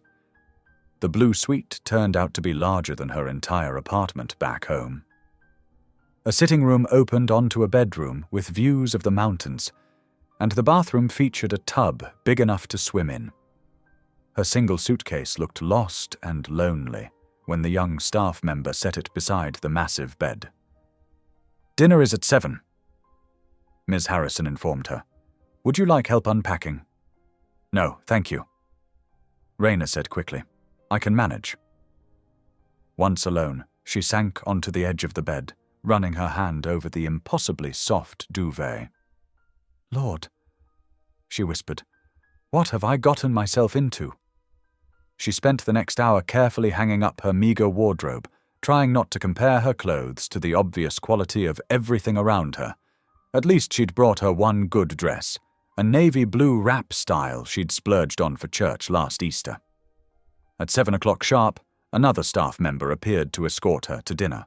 The blue suite turned out to be larger than her entire apartment back home. A sitting room opened onto a bedroom with views of the mountains, and the bathroom featured a tub big enough to swim in. Her single suitcase looked lost and lonely when the young staff member set it beside the massive bed. "Dinner is at 7, Ms. Harrison informed her. "Would you like help unpacking?" "No, thank you," Raina said quickly. "I can manage." Once alone, she sank onto the edge of the bed, running her hand over the impossibly soft duvet. "Lord," she whispered, "what have I gotten myself into?" She spent the next hour carefully hanging up her meager wardrobe, trying not to compare her clothes to the obvious quality of everything around her. At least she'd brought her one good dress, a navy blue wrap style she'd splurged on for church last Easter. At 7 o'clock sharp, another staff member appeared to escort her to dinner.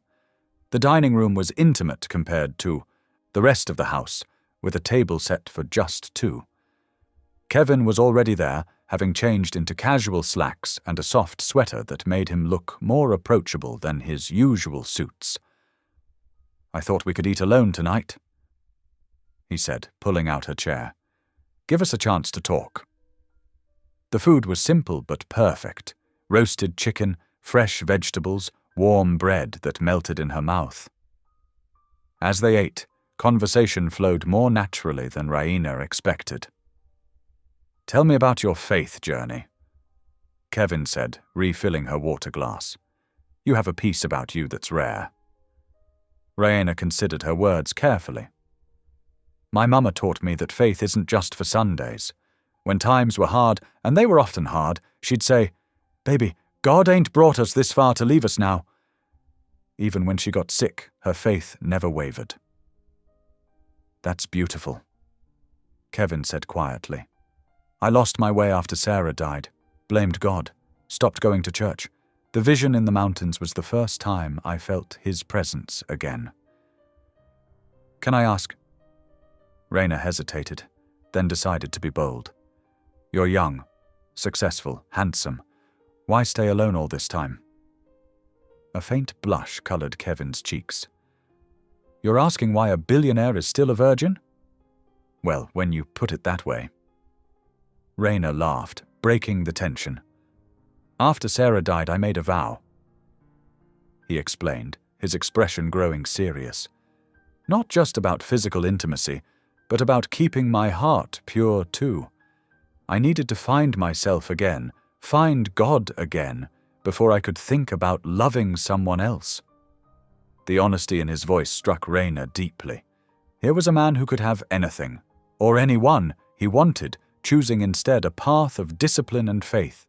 The dining room was intimate compared to the rest of the house, with a table set for just two. Kevin was already there, having changed into casual slacks and a soft sweater that made him look more approachable than his usual suits. "I thought we could eat alone tonight," he said, pulling out her chair. "Give us a chance to talk." The food was simple but perfect. Roasted chicken, fresh vegetables, warm bread that melted in her mouth. As they ate, conversation flowed more naturally than Raina expected. "Tell me about your faith journey," Kevin said, refilling her water glass. "You have a peace about you that's rare." Raina considered her words carefully. "My mama taught me that faith isn't just for Sundays. When times were hard, and they were often hard, she'd say, 'Baby, God ain't brought us this far to leave us now.' Even when she got sick, her faith never wavered." "That's beautiful," Kevin said quietly. "I lost my way after Sarah died, blamed God, stopped going to church. The vision in the mountains was the first time I felt his presence again." "Can I ask?" Raina hesitated, then decided to be bold. "You're young, successful, handsome. Why stay alone all this time?" A faint blush colored Kevin's cheeks. "You're asking why a billionaire is still a virgin?" "Well, when you put it that way." Raina laughed, breaking the tension. "After Sarah died, I made a vow," he explained, his expression growing serious. "Not just about physical intimacy, but about keeping my heart pure too. I needed to find myself again, find God again, before I could think about loving someone else." The honesty in his voice struck Raina deeply. Here was a man who could have anything, or anyone, he wanted, choosing instead a path of discipline and faith.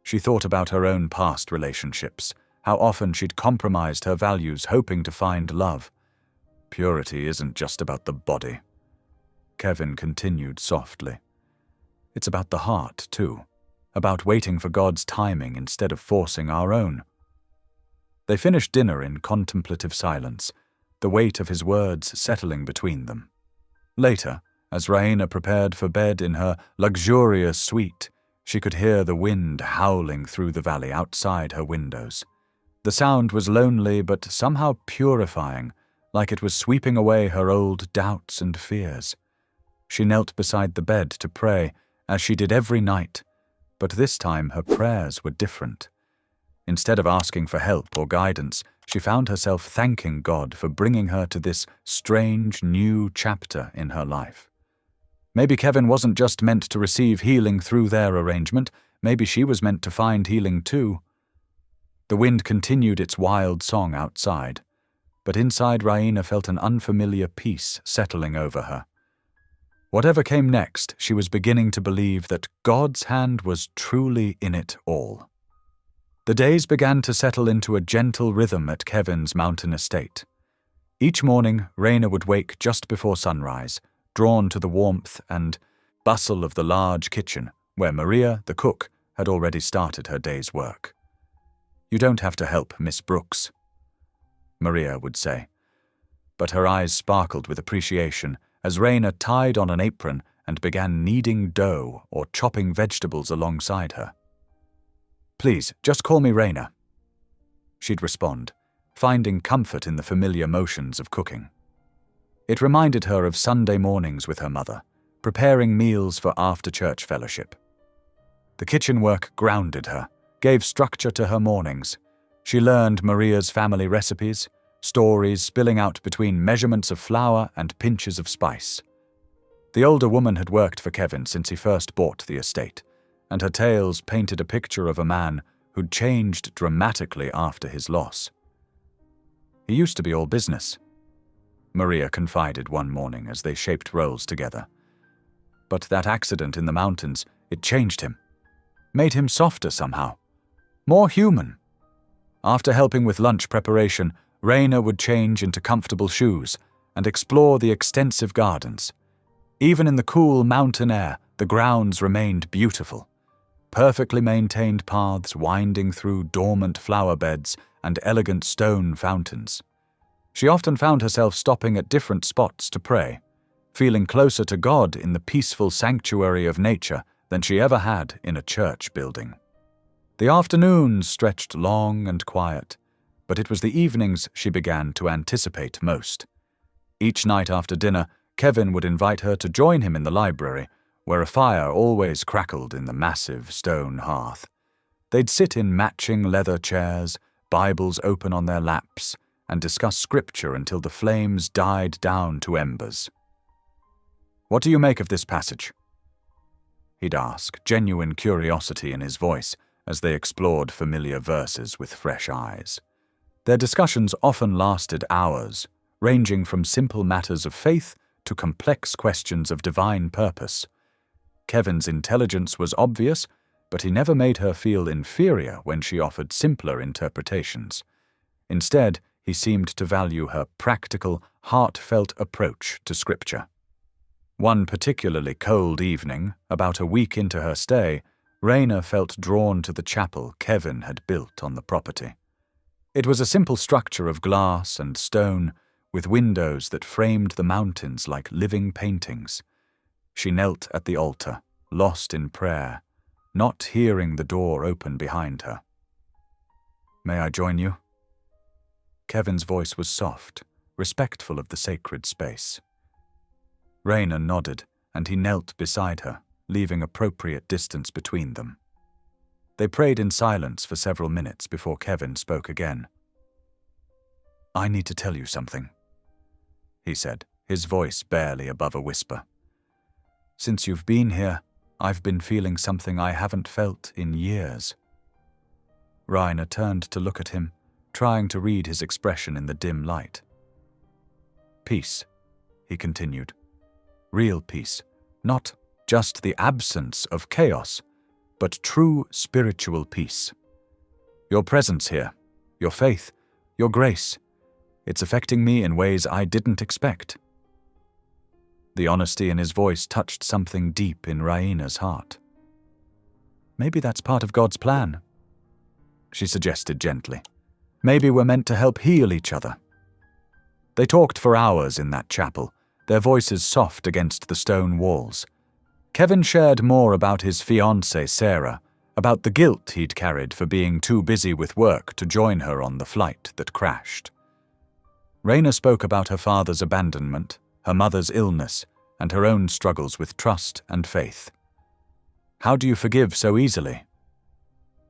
She thought about her own past relationships, how often she'd compromised her values hoping to find love. Purity isn't just about the body, Kevin continued softly. It's about the heart, too, about waiting for God's timing instead of forcing our own. They finished dinner in contemplative silence, the weight of his words settling between them. Later, as Raina prepared for bed in her luxurious suite, she could hear the wind howling through the valley outside her windows. The sound was lonely but somehow purifying, like it was sweeping away her old doubts and fears. She knelt beside the bed to pray, as she did every night, but this time her prayers were different. Instead of asking for help or guidance, she found herself thanking God for bringing her to this strange new chapter in her life. Maybe Kevin wasn't just meant to receive healing through their arrangement, maybe she was meant to find healing too. The wind continued its wild song outside, but inside Raina felt an unfamiliar peace settling over her. Whatever came next, she was beginning to believe that God's hand was truly in it all. The days began to settle into a gentle rhythm at Kevin's mountain estate. Each morning, Raina would wake just before sunrise, drawn to the warmth and bustle of the large kitchen, where Maria, the cook, had already started her day's work. "You don't have to help, Miss Brooks," Maria would say. But her eyes sparkled with appreciation as Raina tied on an apron and began kneading dough or chopping vegetables alongside her. "Please, just call me Raina," she'd respond, finding comfort in the familiar motions of cooking. It reminded her of Sunday mornings with her mother, preparing meals for after-church fellowship. The kitchen work grounded her, gave structure to her mornings. She learned Maria's family recipes, stories spilling out between measurements of flour and pinches of spice. The older woman had worked for Kevin since he first bought the estate, and her tales painted a picture of a man who'd changed dramatically after his loss. "He used to be all business," Maria confided one morning as they shaped rolls together. "But that accident in the mountains, it changed him. Made him softer somehow. More human." After helping with lunch preparation, Raina would change into comfortable shoes and explore the extensive gardens. Even in the cool mountain air, the grounds remained beautiful. Perfectly maintained paths winding through dormant flower beds and elegant stone fountains. She often found herself stopping at different spots to pray, feeling closer to God in the peaceful sanctuary of nature than she ever had in a church building. The afternoons stretched long and quiet, but it was the evenings she began to anticipate most. Each night after dinner, Kevin would invite her to join him in the library, where a fire always crackled in the massive stone hearth. They'd sit in matching leather chairs, Bibles open on their laps, and discuss scripture until the flames died down to embers. "What do you make of this passage?" he'd ask, genuine curiosity in his voice as they explored familiar verses with fresh eyes. Their discussions often lasted hours, ranging from simple matters of faith to complex questions of divine purpose. Kevin's intelligence was obvious, but he never made her feel inferior when she offered simpler interpretations. Instead, he seemed to value her practical, heartfelt approach to Scripture. One particularly cold evening, about a week into her stay, Raina felt drawn to the chapel Kevin had built on the property. It was a simple structure of glass and stone, with windows that framed the mountains like living paintings. She knelt at the altar, lost in prayer, not hearing the door open behind her. "May I join you?" Kevin's voice was soft, respectful of the sacred space. Raina nodded, and he knelt beside her, leaving appropriate distance between them. They prayed in silence for several minutes before Kevin spoke again. "I need to tell you something," he said, his voice barely above a whisper. "Since you've been here, I've been feeling something I haven't felt in years." Raina turned to look at him, trying to read his expression in the dim light. "Peace," he continued. "Real peace, not just the absence of chaos, but true spiritual peace. Your presence here, your faith, your grace, It's affecting me in ways I didn't expect." The honesty in his voice touched something deep in Raina's heart. "Maybe that's part of God's plan," she suggested gently. "Maybe we're meant to help heal each other." They talked for hours in that chapel, their voices soft against the stone walls. Kevin shared more about his fiancée, Sarah, about the guilt he'd carried for being too busy with work to join her on the flight that crashed. Raina spoke about her father's abandonment, her mother's illness, and her own struggles with trust and faith. "How do you forgive so easily?"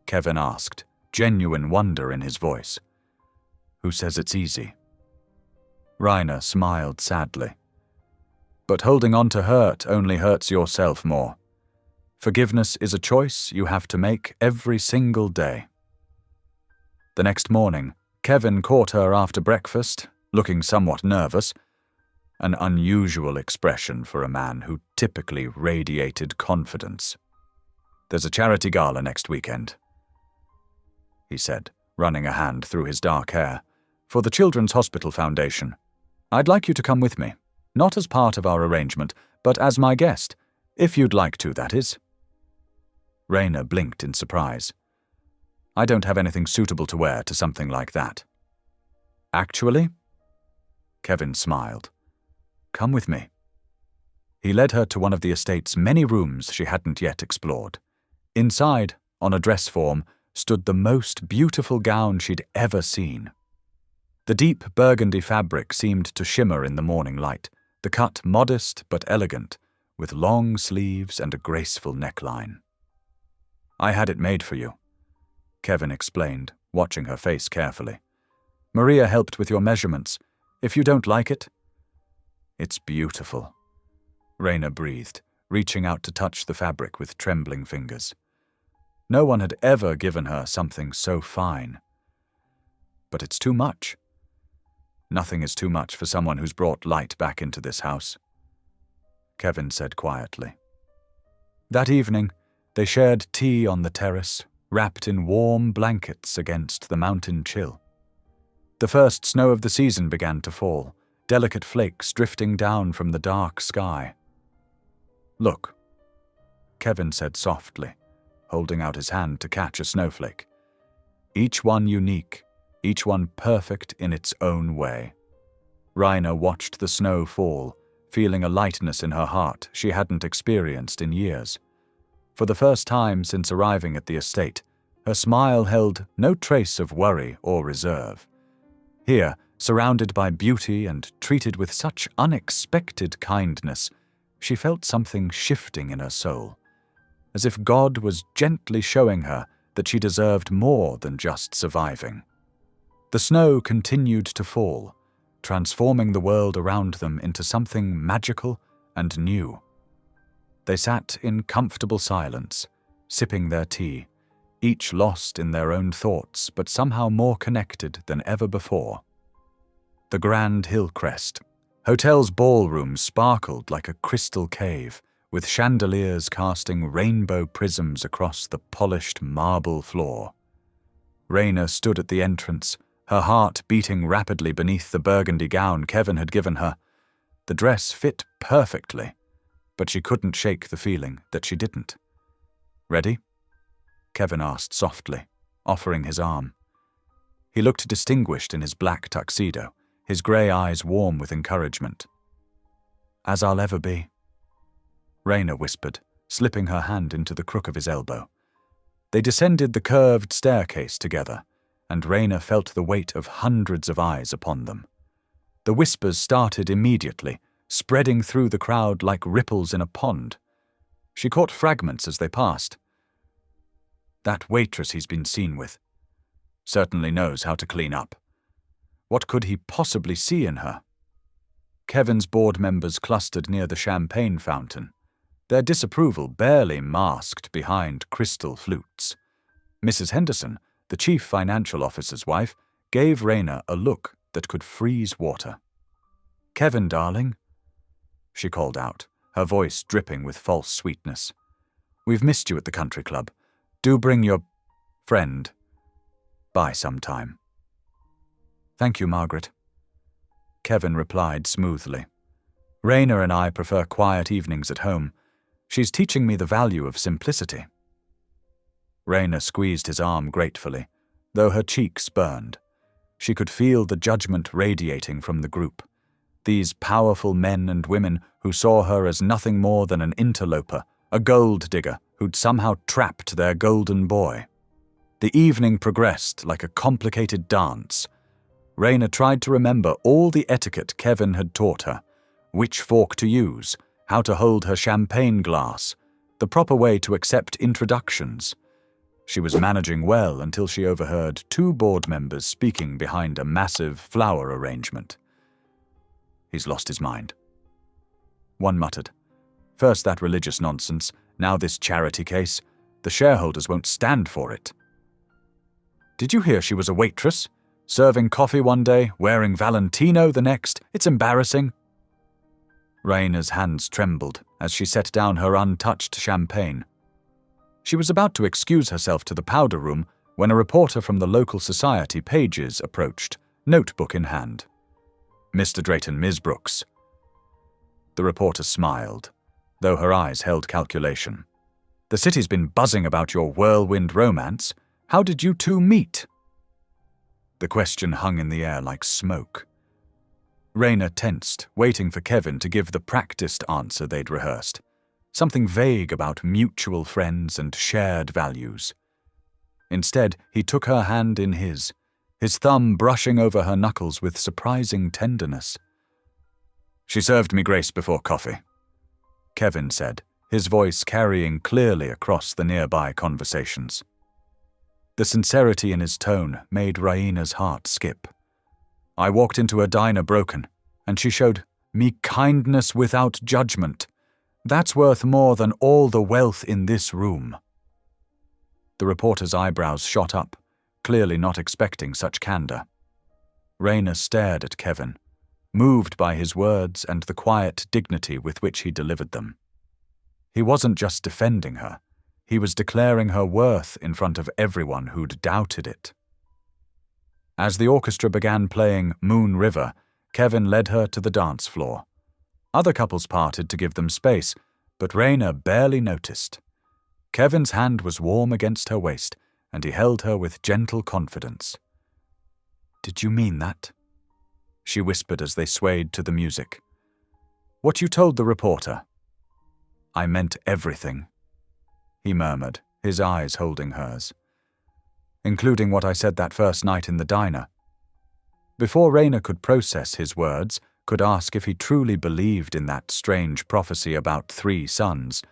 Kevin asked, genuine wonder in his voice. "Who says it's easy?" Raina smiled sadly. "But holding on to hurt only hurts yourself more. Forgiveness is a choice you have to make every single day." The next morning, Kevin caught her after breakfast, looking somewhat nervous, an unusual expression for a man who typically radiated confidence. "There's a charity gala next weekend," he said, running a hand through his dark hair, "for the Children's Hospital Foundation. I'd like you to come with me, not as part of our arrangement, but as my guest, if you'd like to, that is." Raina blinked in surprise. "I don't have anything suitable to wear to something like that." "Actually?" Kevin smiled. "Come with me." He led her to one of the estate's many rooms she hadn't yet explored. Inside, on a dress form, stood the most beautiful gown she'd ever seen. The deep burgundy fabric seemed to shimmer in the morning light, the cut modest but elegant, with long sleeves and a graceful neckline. "I had it made for you," Kevin explained, watching her face carefully. "Maria helped with your measurements. If you don't like it—" "It's beautiful," Raina breathed, reaching out to touch the fabric with trembling fingers. No one had ever given her something so fine. "But it's too much." "Nothing is too much for someone who's brought light back into this house," Kevin said quietly. That evening, they shared tea on the terrace, wrapped in warm blankets against the mountain chill. The first snow of the season began to fall, delicate flakes drifting down from the dark sky. "Look," Kevin said softly, holding out his hand to catch a snowflake. "Each one unique, each one perfect in its own way." Raina watched the snow fall, feeling a lightness in her heart she hadn't experienced in years. For the first time since arriving at the estate, her smile held no trace of worry or reserve. Here, surrounded by beauty and treated with such unexpected kindness, she felt something shifting in her soul, as if God was gently showing her that she deserved more than just surviving. The snow continued to fall, transforming the world around them into something magical and new. They sat in comfortable silence, sipping their tea, each lost in their own thoughts but somehow more connected than ever before. The grand hill crest. Hotel's ballroom sparkled like a crystal cave, with chandeliers casting rainbow prisms across the polished marble floor. Raina stood at the entrance, her heart beating rapidly beneath the burgundy gown Kevin had given her. The dress fit perfectly, but she couldn't shake the feeling that she didn't. "Ready?" Kevin asked softly, offering his arm. He looked distinguished in his black tuxedo, his grey eyes warm with encouragement. "As I'll ever be," Raina whispered, slipping her hand into the crook of his elbow. They descended the curved staircase together, and Raina felt the weight of hundreds of eyes upon them. The whispers started immediately, spreading through the crowd like ripples in a pond. She caught fragments as they passed. "That waitress he's been seen with certainly knows how to clean up. What could he possibly see in her?" Kevin's board members clustered near the champagne fountain, their disapproval barely masked behind crystal flutes. Mrs. Henderson, the chief financial officer's wife, gave Raina a look that could freeze water. "Kevin, darling," she called out, her voice dripping with false sweetness. "We've missed you at the country club. Do bring your friend by sometime." "Thank you, Margaret," Kevin replied smoothly. "Raina and I prefer quiet evenings at home. She's teaching me the value of simplicity." Raina squeezed his arm gratefully, though her cheeks burned. She could feel the judgment radiating from the group. These powerful men and women who saw her as nothing more than an interloper, a gold digger who'd somehow trapped their golden boy. The evening progressed like a complicated dance. Raina tried to remember all the etiquette Kevin had taught her, which fork to use, how to hold her champagne glass, the proper way to accept introductions. She was managing well until she overheard two board members speaking behind a massive flower arrangement. "He's lost his mind." One muttered, "First that religious nonsense, now this charity case. The shareholders won't stand for it." "Did you hear she was a waitress? Serving coffee one day, wearing Valentino the next. It's embarrassing." Raina's hands trembled as she set down her untouched champagne. She was about to excuse herself to the powder room when a reporter from the local society pages approached, notebook in hand. "Mr. Drayton, Ms. Brooks." The reporter smiled, though her eyes held calculation. "The city's been buzzing about your whirlwind romance. How did you two meet?" The question hung in the air like smoke. Raina tensed, waiting for Kevin to give the practiced answer they'd rehearsed. Something vague about mutual friends and shared values. Instead, he took her hand in his thumb brushing over her knuckles with surprising tenderness. "She served me grace before coffee," Kevin said, his voice carrying clearly across the nearby conversations. The sincerity in his tone made Raina's heart skip. "I walked into a diner broken, and she showed me kindness without judgment. That's worth more than all the wealth in this room." The reporter's eyebrows shot up, clearly not expecting such candor. Raina stared at Kevin, moved by his words and the quiet dignity with which he delivered them. He wasn't just defending her, he was declaring her worth in front of everyone who'd doubted it. As the orchestra began playing Moon River, Kevin led her to the dance floor. Other couples parted to give them space, but Raina barely noticed. Kevin's hand was warm against her waist, and he held her with gentle confidence. "Did you mean that?" she whispered as they swayed to the music. "What you told the reporter?" "I meant everything," he murmured, his eyes holding hers. "Including what I said that first night in the diner." Before Raina could process his words, could ask if he truly believed in that strange prophecy about 3 sons,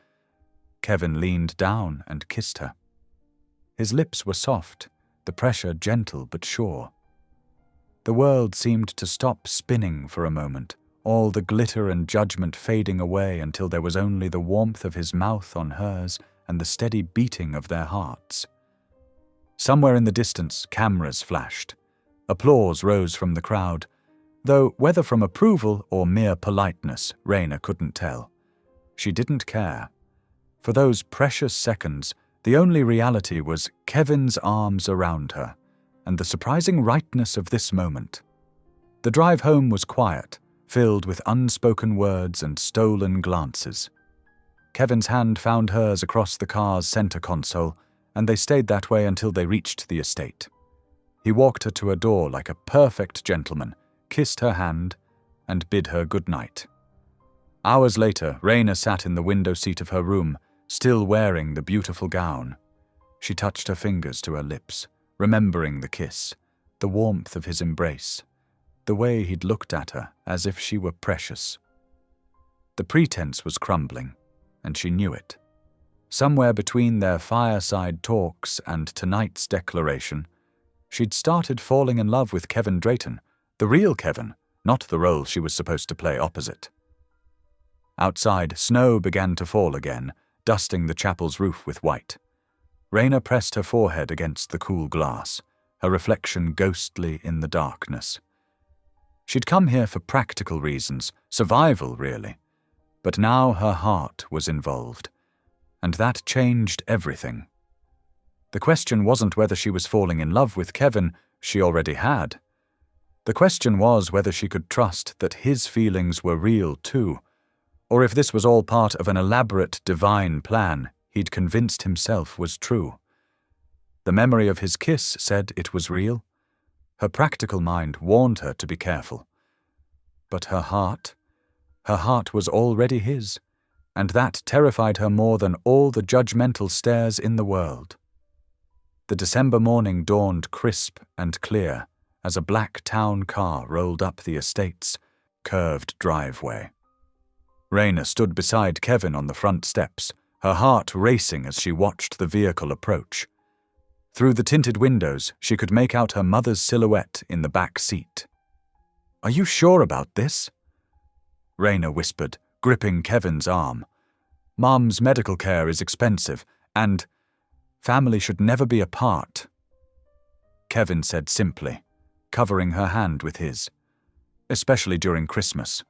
Kevin leaned down and kissed her. His lips were soft, the pressure gentle but sure. The world seemed to stop spinning for a moment, all the glitter and judgment fading away until there was only the warmth of his mouth on hers and the steady beating of their hearts. Somewhere in the distance, cameras flashed. Applause rose from the crowd, though whether from approval or mere politeness, Raina couldn't tell. She didn't care. For those precious seconds, the only reality was Kevin's arms around her, and the surprising rightness of this moment. The drive home was quiet, filled with unspoken words and stolen glances. Kevin's hand found hers across the car's center console, and they stayed that way until they reached the estate. He walked her to a door like a perfect gentleman, kissed her hand, and bid her good night. Hours later, Raina sat in the window seat of her room, still wearing the beautiful gown. She touched her fingers to her lips, remembering the kiss, the warmth of his embrace, the way he'd looked at her as if she were precious. The pretense was crumbling, and she knew it. Somewhere between their fireside talks and tonight's declaration, she'd started falling in love with Kevin Drayton, the real Kevin, not the role she was supposed to play opposite. Outside, snow began to fall again, dusting the chapel's roof with white. Raina pressed her forehead against the cool glass, her reflection ghostly in the darkness. She'd come here for practical reasons, survival really, but now her heart was involved, and that changed everything. The question wasn't whether she was falling in love with Kevin, she already had. The question was whether she could trust that his feelings were real too, or if this was all part of an elaborate divine plan he'd convinced himself was true. The memory of his kiss said it was real. Her practical mind warned her to be careful. But her heart was already his, and that terrified her more than all the judgmental stares in the world. The December morning dawned crisp and clear as a black town car rolled up the estate's curved driveway. Raina stood beside Kevin on the front steps, her heart racing as she watched the vehicle approach. Through the tinted windows, she could make out her mother's silhouette in the back seat. "Are you sure about this?" Raina whispered, gripping Kevin's arm. "Mom's medical care is expensive, and family should never be apart." Kevin said simply, covering her hand with his, "especially during Christmas."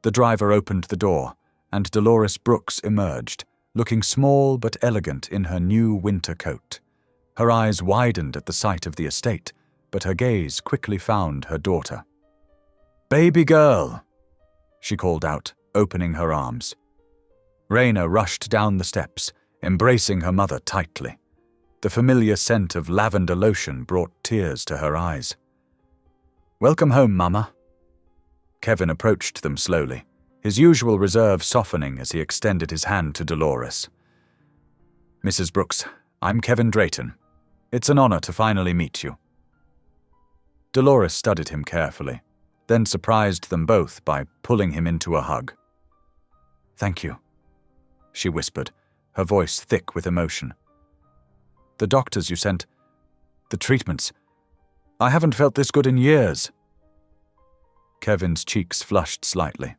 The driver opened the door, and Dolores Brooks emerged, looking small but elegant in her new winter coat. Her eyes widened at the sight of the estate, but her gaze quickly found her daughter. "Baby girl!" she called out, opening her arms. Raina rushed down the steps, embracing her mother tightly. The familiar scent of lavender lotion brought tears to her eyes. "Welcome home, Mama." Kevin approached them slowly, his usual reserve softening as he extended his hand to Dolores. "Mrs. Brooks, I'm Kevin Drayton. It's an honor to finally meet you." Dolores studied him carefully, then surprised them both by pulling him into a hug. "Thank you," she whispered, her voice thick with emotion. "The doctors you sent, the treatments, I haven't felt this good in years." Kevin's cheeks flushed slightly.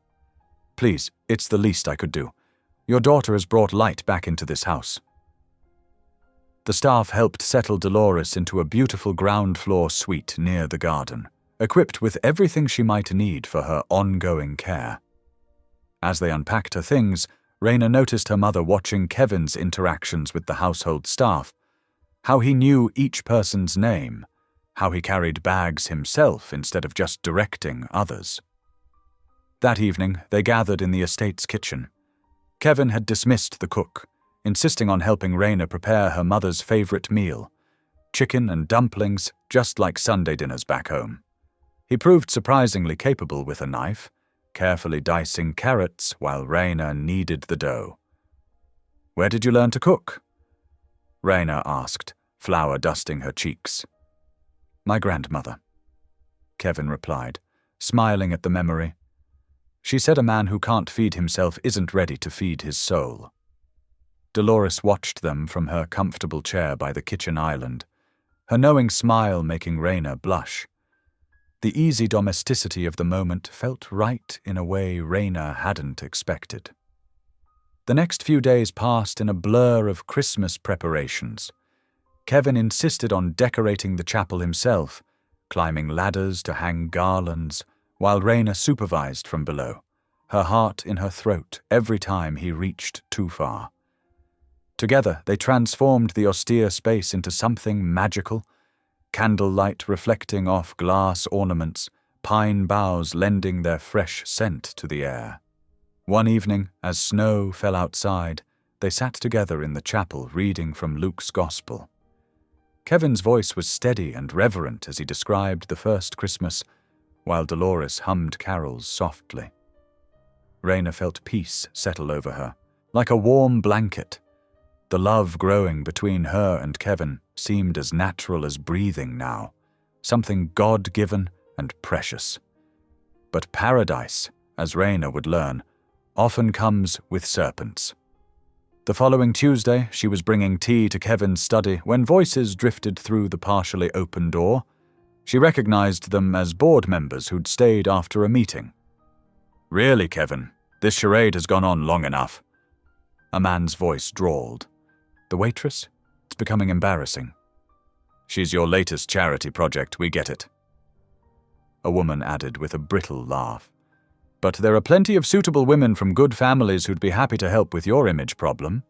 "Please, it's the least I could do. Your daughter has brought light back into this house." The staff helped settle Dolores into a beautiful ground-floor suite near the garden, equipped with everything she might need for her ongoing care. As they unpacked her things, Raina noticed her mother watching Kevin's interactions with the household staff, how he knew each person's name, how he carried bags himself instead of just directing others. That evening, they gathered in the estate's kitchen. Kevin had dismissed the cook, insisting on helping Raina prepare her mother's favorite meal, chicken and dumplings, just like Sunday dinners back home. He proved surprisingly capable with a knife, carefully dicing carrots while Raina kneaded the dough. "Where did you learn to cook?" Raina asked, flour dusting her cheeks. "My grandmother," Kevin replied, smiling at the memory. "She said a man who can't feed himself isn't ready to feed his soul." Dolores watched them from her comfortable chair by the kitchen island, her knowing smile making Raina blush. The easy domesticity of the moment felt right in a way Raina hadn't expected. The next few days passed in a blur of Christmas preparations. Kevin insisted on decorating the chapel himself, climbing ladders to hang garlands, while Raina supervised from below, her heart in her throat every time he reached too far. Together, they transformed the austere space into something magical, candlelight reflecting off glass ornaments, pine boughs lending their fresh scent to the air. One evening, as snow fell outside, they sat together in the chapel reading from Luke's Gospel. Kevin's voice was steady and reverent as he described the first Christmas, while Dolores hummed carols softly. Raina felt peace settle over her, like a warm blanket. The love growing between her and Kevin seemed as natural as breathing now, something God-given and precious. But paradise, as Raina would learn, often comes with serpents. The following Tuesday, she was bringing tea to Kevin's study when voices drifted through the partially open door. She recognized them as board members who'd stayed after a meeting. "Really, Kevin, this charade has gone on long enough." A man's voice drawled. "The waitress? It's becoming embarrassing." "She's your latest charity project, we get it." A woman added with a brittle laugh. "But there are plenty of suitable women from good families who'd be happy to help with your image problem."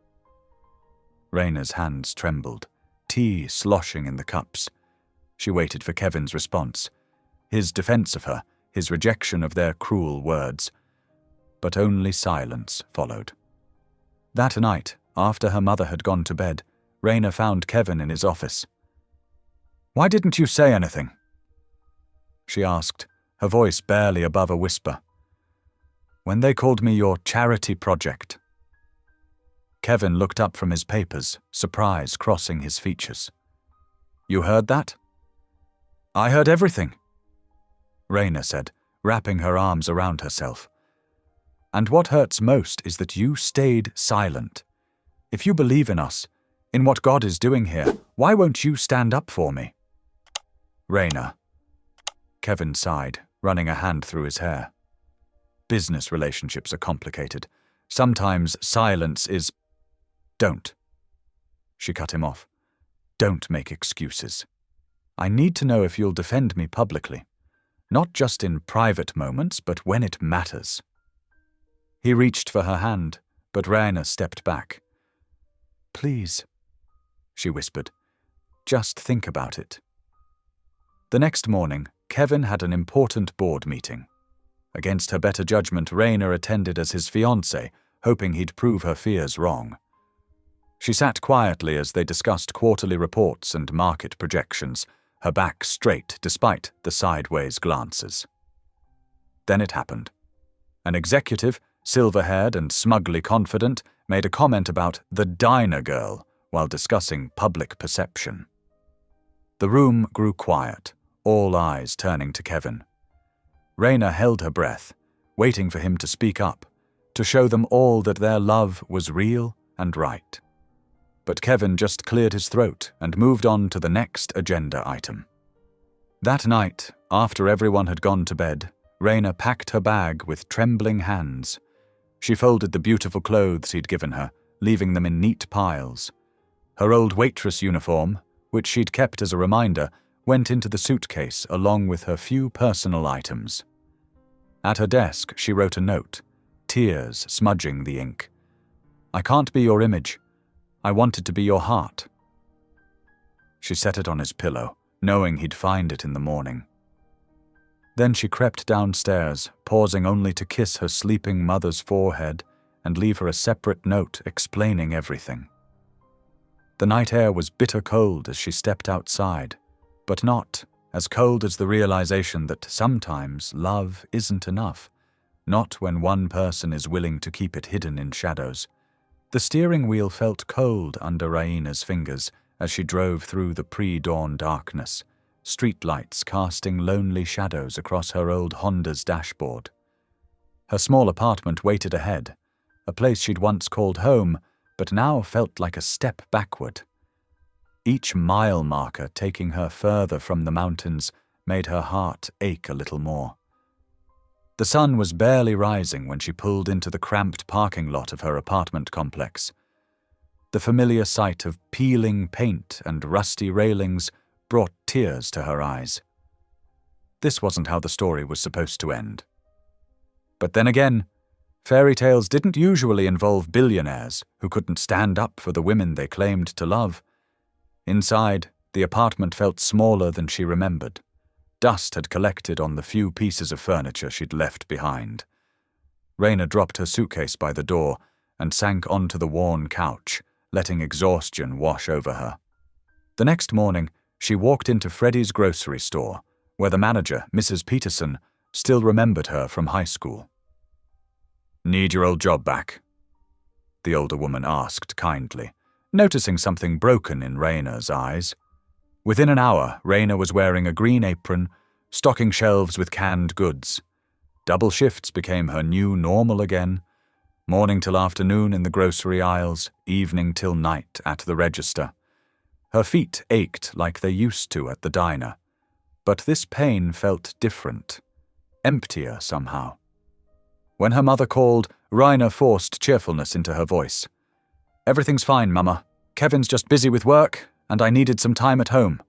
Raina's hands trembled, tea sloshing in the cups. She waited for Kevin's response. his defense of her, his rejection of their cruel words. But only silence followed. That night, after her mother had gone to bed, Raina found Kevin in his office. "Why didn't you say anything?" she asked, her voice barely above a whisper. "When they called me your charity project." Kevin looked up from his papers, surprise crossing his features. "You heard that?" "I heard everything," Raina said, wrapping her arms around herself. "And what hurts most is that you stayed silent. If you believe in us, in what God is doing here, why won't you stand up for me?" "Raina," Kevin sighed, running a hand through his hair. "Business relationships are complicated. Sometimes silence is—" "Don't," she cut him off. "Don't make excuses. I need to know if you'll defend me publicly. Not just in private moments, but when it matters." He reached for her hand, but Raina stepped back. "Please," she whispered. "Just think about it." The next morning, Kevin had an important board meeting. Against her better judgment, Raina attended as his fiancé, hoping he'd prove her fears wrong. She sat quietly as they discussed quarterly reports and market projections, her back straight despite the sideways glances. Then it happened. An executive, silver-haired and smugly confident, made a comment about the diner girl while discussing public perception. The room grew quiet, all eyes turning to Kevin. Raina held her breath, waiting for him to speak up, to show them all that their love was real and right. But Kevin just cleared his throat and moved on to the next agenda item. That night, after everyone had gone to bed, Raina packed her bag with trembling hands. She folded the beautiful clothes he'd given her, leaving them in neat piles. Her old waitress uniform, which she'd kept as a reminder, went into the suitcase along with her few personal items. At her desk, she wrote a note, tears smudging the ink. "I can't be your image. I wanted to be your heart." She set it on his pillow, knowing he'd find it in the morning. Then she crept downstairs, pausing only to kiss her sleeping mother's forehead and leave her a separate note explaining everything. The night air was bitter cold as she stepped outside, but not as cold as the realization that sometimes love isn't enough, not when one person is willing to keep it hidden in shadows. The steering wheel felt cold under Raina's fingers as she drove through the pre-dawn darkness, streetlights casting lonely shadows across her old Honda's dashboard. Her small apartment waited ahead, a place she'd once called home, but now felt like a step backward. Each mile marker taking her further from the mountains made her heart ache a little more. The sun was barely rising when she pulled into the cramped parking lot of her apartment complex. The familiar sight of peeling paint and rusty railings brought tears to her eyes. This wasn't how the story was supposed to end. But then again, fairy tales didn't usually involve billionaires who couldn't stand up for the women they claimed to love. Inside, the apartment felt smaller than she remembered. Dust had collected on the few pieces of furniture she'd left behind. Raina dropped her suitcase by the door and sank onto the worn couch, letting exhaustion wash over her. The next morning, she walked into Freddie's grocery store, where the manager, Mrs. Peterson, still remembered her from high school. "Need your old job back?" the older woman asked kindly, noticing something broken in Raina's eyes. Within an hour, Raina was wearing a green apron, stocking shelves with canned goods. Double shifts became her new normal again. Morning till afternoon in the grocery aisles, evening till night at the register. Her feet ached like they used to at the diner. But this pain felt different, emptier somehow. When her mother called, Raina forced cheerfulness into her voice. "Everything's fine, Mama. Kevin's just busy with work, and I needed some time at home."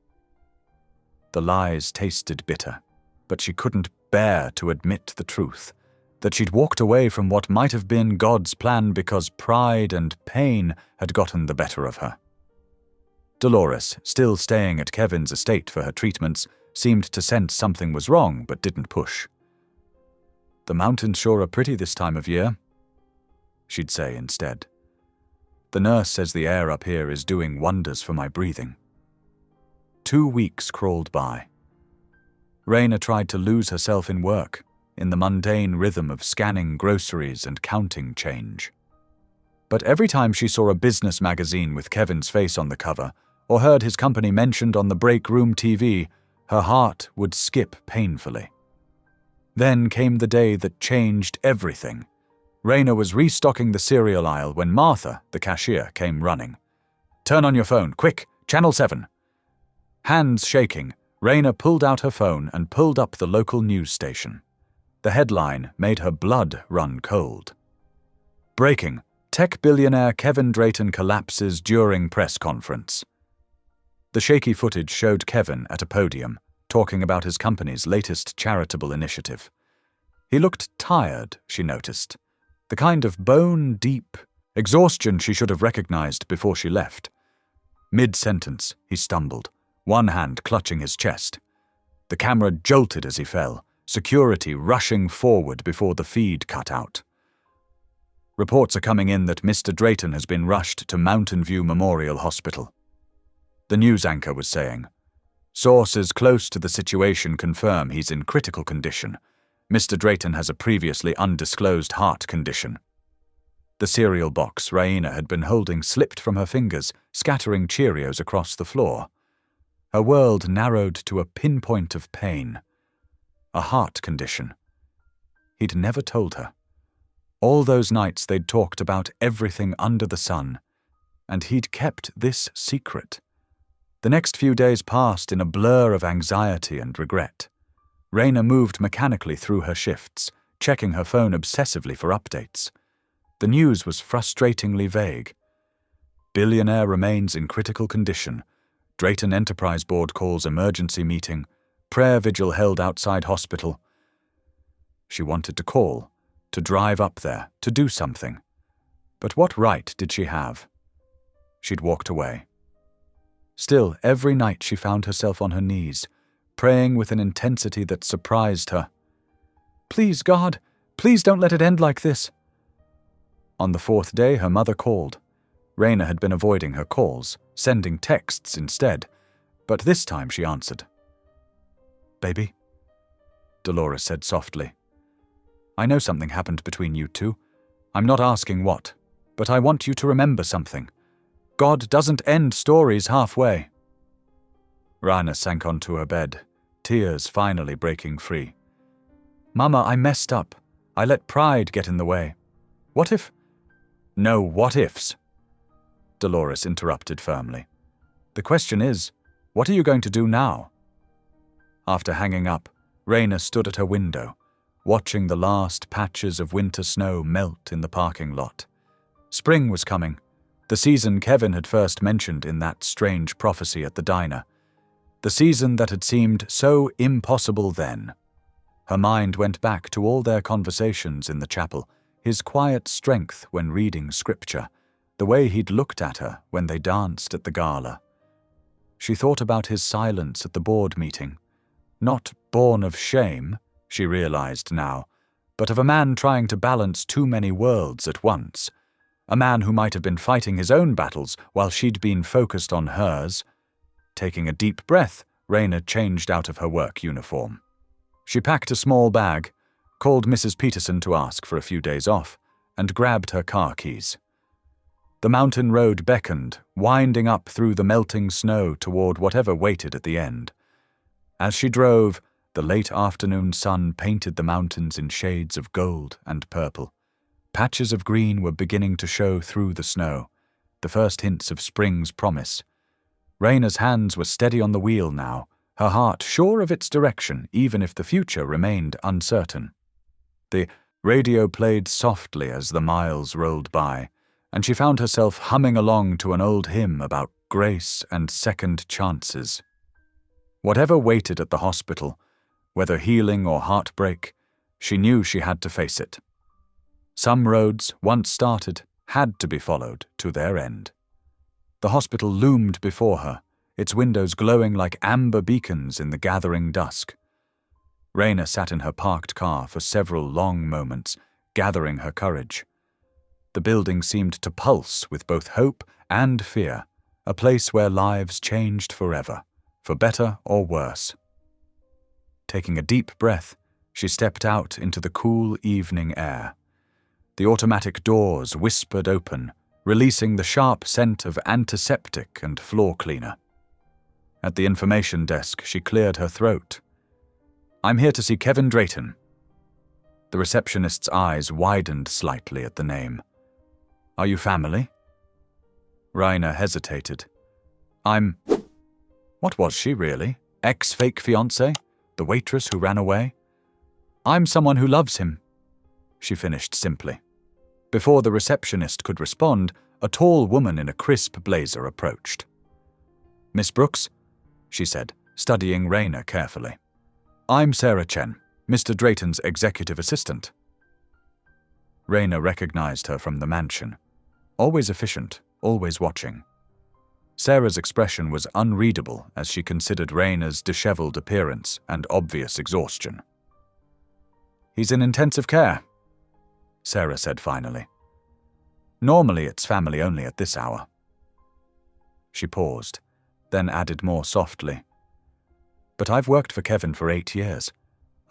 The lies tasted bitter, but she couldn't bear to admit the truth, that she'd walked away from what might have been God's plan because pride and pain had gotten the better of her. Dolores, still staying at Kevin's estate for her treatments, seemed to sense something was wrong but didn't push. "The mountains sure are pretty this time of year," she'd say instead. "The nurse says the air up here is doing wonders for my breathing." 2 weeks crawled by. Raina tried to lose herself in work, in the mundane rhythm of scanning groceries and counting change. But every time she saw a business magazine with Kevin's face on the cover, or heard his company mentioned on the break room TV, her heart would skip painfully. Then came the day that changed everything. Raina was restocking the cereal aisle when Martha, the cashier, came running. "Turn on your phone, quick, Channel 7. Hands shaking, Raina pulled out her phone and pulled up the local news station. The headline made her blood run cold. "Breaking: Tech billionaire Kevin Drayton collapses during press conference." The shaky footage showed Kevin at a podium, talking about his company's latest charitable initiative. He looked tired, she noticed. The kind of bone-deep exhaustion she should have recognized before she left. Mid-sentence, he stumbled, one hand clutching his chest. The camera jolted as he fell, security rushing forward before the feed cut out. Reports are coming in that Mr. Drayton has been rushed to Mountain View Memorial Hospital. The news anchor was saying, "Sources close to the situation confirm he's in critical condition. Mr. Drayton has a previously undisclosed heart condition." The cereal box Raina had been holding slipped from her fingers, scattering Cheerios across the floor. Her world narrowed to a pinpoint of pain. A heart condition. He'd never told her. All those nights they'd talked about everything under the sun, and he'd kept this secret. The next few days passed in a blur of anxiety and regret. Raina moved mechanically through her shifts, checking her phone obsessively for updates. The news was frustratingly vague. Billionaire remains in critical condition. Drayton Enterprise Board calls emergency meeting. Prayer vigil held outside hospital. She wanted to call, to drive up there, to do something. But what right did she have? She'd walked away. Still, every night she found herself on her knees, praying with an intensity that surprised her. "Please, God, please don't let it end like this." On the 4th day, her mother called. Raina had been avoiding her calls, sending texts instead, but this time she answered. "Baby," Dolores said softly. "I know something happened between you two. I'm not asking what, but I want you to remember something. God doesn't end stories halfway." Raina sank onto her bed, tears finally breaking free. "Mama, I messed up. I let pride get in the way. What if—" "No what ifs," Dolores interrupted firmly. "The question is, what are you going to do now?" After hanging up, Raina stood at her window, watching the last patches of winter snow melt in the parking lot. Spring was coming, the season Kevin had first mentioned in that strange prophecy at the diner. The season that had seemed so impossible then. Her mind went back to all their conversations in the chapel, his quiet strength when reading scripture, the way he'd looked at her when they danced at the gala. She thought about his silence at the board meeting, not born of shame, she realized now, but of a man trying to balance too many worlds at once, a man who might have been fighting his own battles while she'd been focused on hers. Taking a deep breath, Raina changed out of her work uniform. She packed a small bag, called Mrs. Peterson to ask for a few days off, and grabbed her car keys. The mountain road beckoned, winding up through the melting snow toward whatever waited at the end. As she drove, the late afternoon sun painted the mountains in shades of gold and purple. Patches of green were beginning to show through the snow, the first hints of spring's promise. Raina's hands were steady on the wheel now, her heart sure of its direction even if the future remained uncertain. The radio played softly as the miles rolled by, and she found herself humming along to an old hymn about grace and second chances. Whatever waited at the hospital, whether healing or heartbreak, she knew she had to face it. Some roads, once started, had to be followed to their end. The hospital loomed before her, its windows glowing like amber beacons in the gathering dusk. Raina sat in her parked car for several long moments, gathering her courage. The building seemed to pulse with both hope and fear, a place where lives changed forever, for better or worse. Taking a deep breath, she stepped out into the cool evening air. The automatic doors whispered open, releasing the sharp scent of antiseptic and floor cleaner. At the information desk, she cleared her throat. "I'm here to see Kevin Drayton." The receptionist's eyes widened slightly at the name. "Are you family?" Raina hesitated. What was she, really? Ex-fake fiancé? The waitress who ran away? "I'm someone who loves him," she finished simply. Before the receptionist could respond, a tall woman in a crisp blazer approached. "Miss Brooks," she said, studying Raina carefully. "I'm Sarah Chen, Mr. Drayton's executive assistant." Raina recognized her from the mansion. Always efficient, always watching. Sarah's expression was unreadable as she considered Raina's disheveled appearance and obvious exhaustion. "He's in intensive care," Sarah said finally. "Normally it's family only at this hour." She paused, then added more softly. "But I've worked for Kevin for 8 years.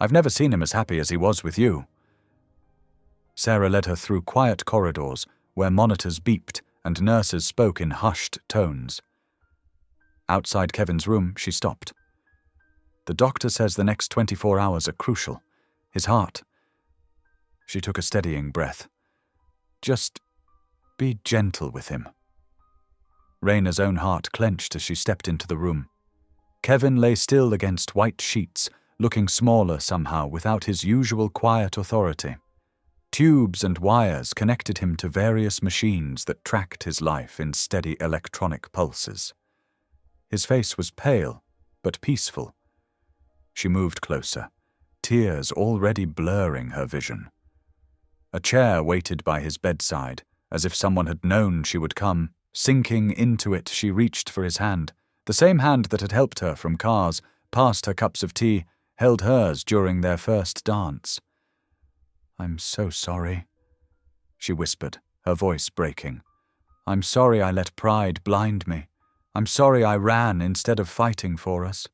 I've never seen him as happy as he was with you." Sarah led her through quiet corridors where monitors beeped and nurses spoke in hushed tones. Outside Kevin's room, she stopped. "The doctor says the next 24 hours are crucial. His heart." She took a steadying breath. "Just be gentle with him." Raina's own heart clenched as she stepped into the room. Kevin lay still against white sheets, looking smaller somehow without his usual quiet authority. Tubes and wires connected him to various machines that tracked his life in steady electronic pulses. His face was pale, but peaceful. She moved closer, tears already blurring her vision. A chair waited by his bedside, as if someone had known she would come. Sinking into it, she reached for his hand, the same hand that had helped her from cars, passed her cups of tea, held hers during their first dance. "I'm so sorry," she whispered, her voice breaking. "I'm sorry I let pride blind me. I'm sorry I ran instead of fighting for us."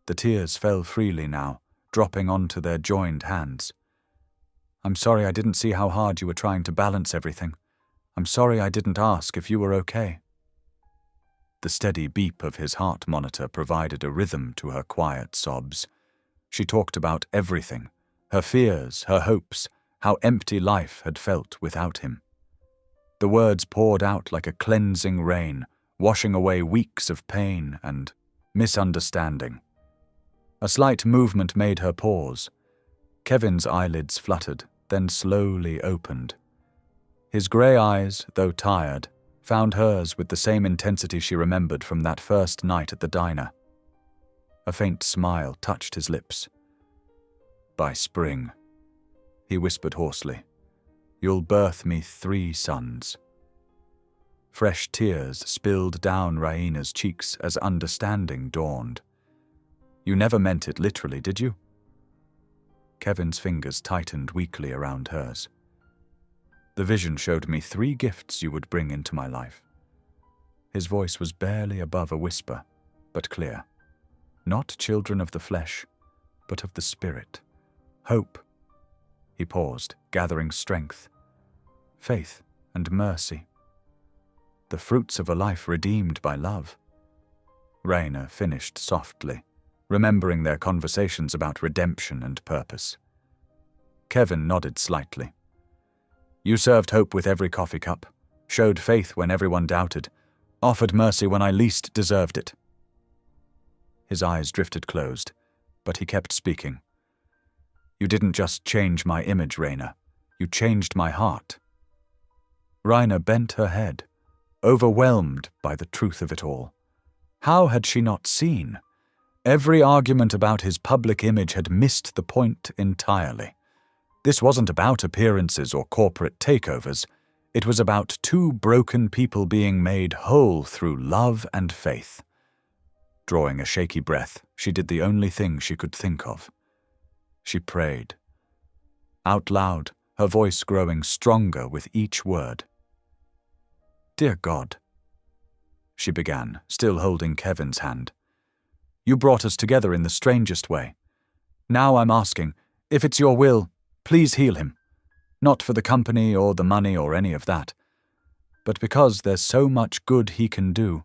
The tears fell freely now, dropping onto their joined hands. "I'm sorry I didn't see how hard you were trying to balance everything. I'm sorry I didn't ask if you were okay." The steady beep of his heart monitor provided a rhythm to her quiet sobs. She talked about everything, her fears, her hopes, how empty life had felt without him. The words poured out like a cleansing rain, washing away weeks of pain and misunderstanding. A slight movement made her pause. Kevin's eyelids fluttered, then slowly opened. His grey eyes, though tired, found hers with the same intensity she remembered from that first night at the diner. A faint smile touched his lips. "By spring," he whispered hoarsely, "you'll birth me 3 sons." Fresh tears spilled down Raina's cheeks as understanding dawned. "You never meant it literally, did you?" Kevin's fingers tightened weakly around hers. "The vision showed me 3 gifts you would bring into my life." His voice was barely above a whisper, but clear. "Not children of the flesh, but of the spirit. Hope." He paused, gathering strength. "Faith and mercy. The fruits of a life redeemed by love." Raina finished softly, remembering their conversations about redemption and purpose. Kevin nodded slightly. "You served hope with every coffee cup, showed faith when everyone doubted, offered mercy when I least deserved it." His eyes drifted closed, but he kept speaking. "You didn't just change my image, Raina. You changed my heart." Raina bent her head, overwhelmed by the truth of it all. How had she not seen? Every argument about his public image had missed the point entirely. This wasn't about appearances or corporate takeovers. It was about two broken people being made whole through love and faith. Drawing a shaky breath, she did the only thing she could think of. She prayed. Out loud, her voice growing stronger with each word. "Dear God," she began, still holding Kevin's hand. "You brought us together in the strangest way. Now I'm asking, if it's your will, please heal him. Not for the company or the money or any of that, but because there's so much good he can do,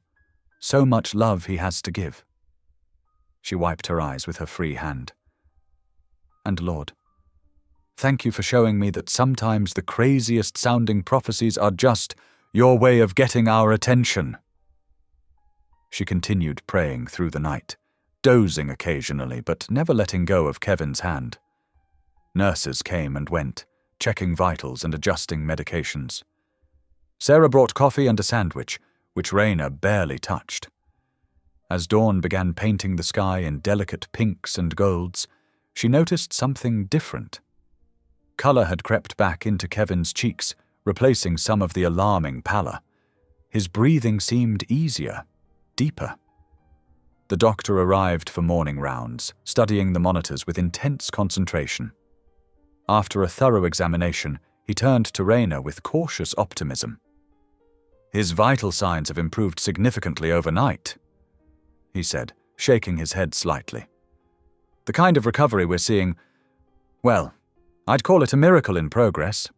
so much love he has to give." She wiped her eyes with her free hand. "And Lord, thank you for showing me that sometimes the craziest sounding prophecies are just your way of getting our attention." She continued praying through the night, dozing occasionally but never letting go of Kevin's hand. Nurses came and went, checking vitals and adjusting medications. Sarah brought coffee and a sandwich, which Raina barely touched. As dawn began painting the sky in delicate pinks and golds, she noticed something different. Colour had crept back into Kevin's cheeks, replacing some of the alarming pallor. His breathing seemed easier, deeper. The doctor arrived for morning rounds, studying the monitors with intense concentration. After a thorough examination, he turned to Raina with cautious optimism. "His vital signs have improved significantly overnight," he said, shaking his head slightly. "The kind of recovery we're seeing, well, I'd call it a miracle in progress."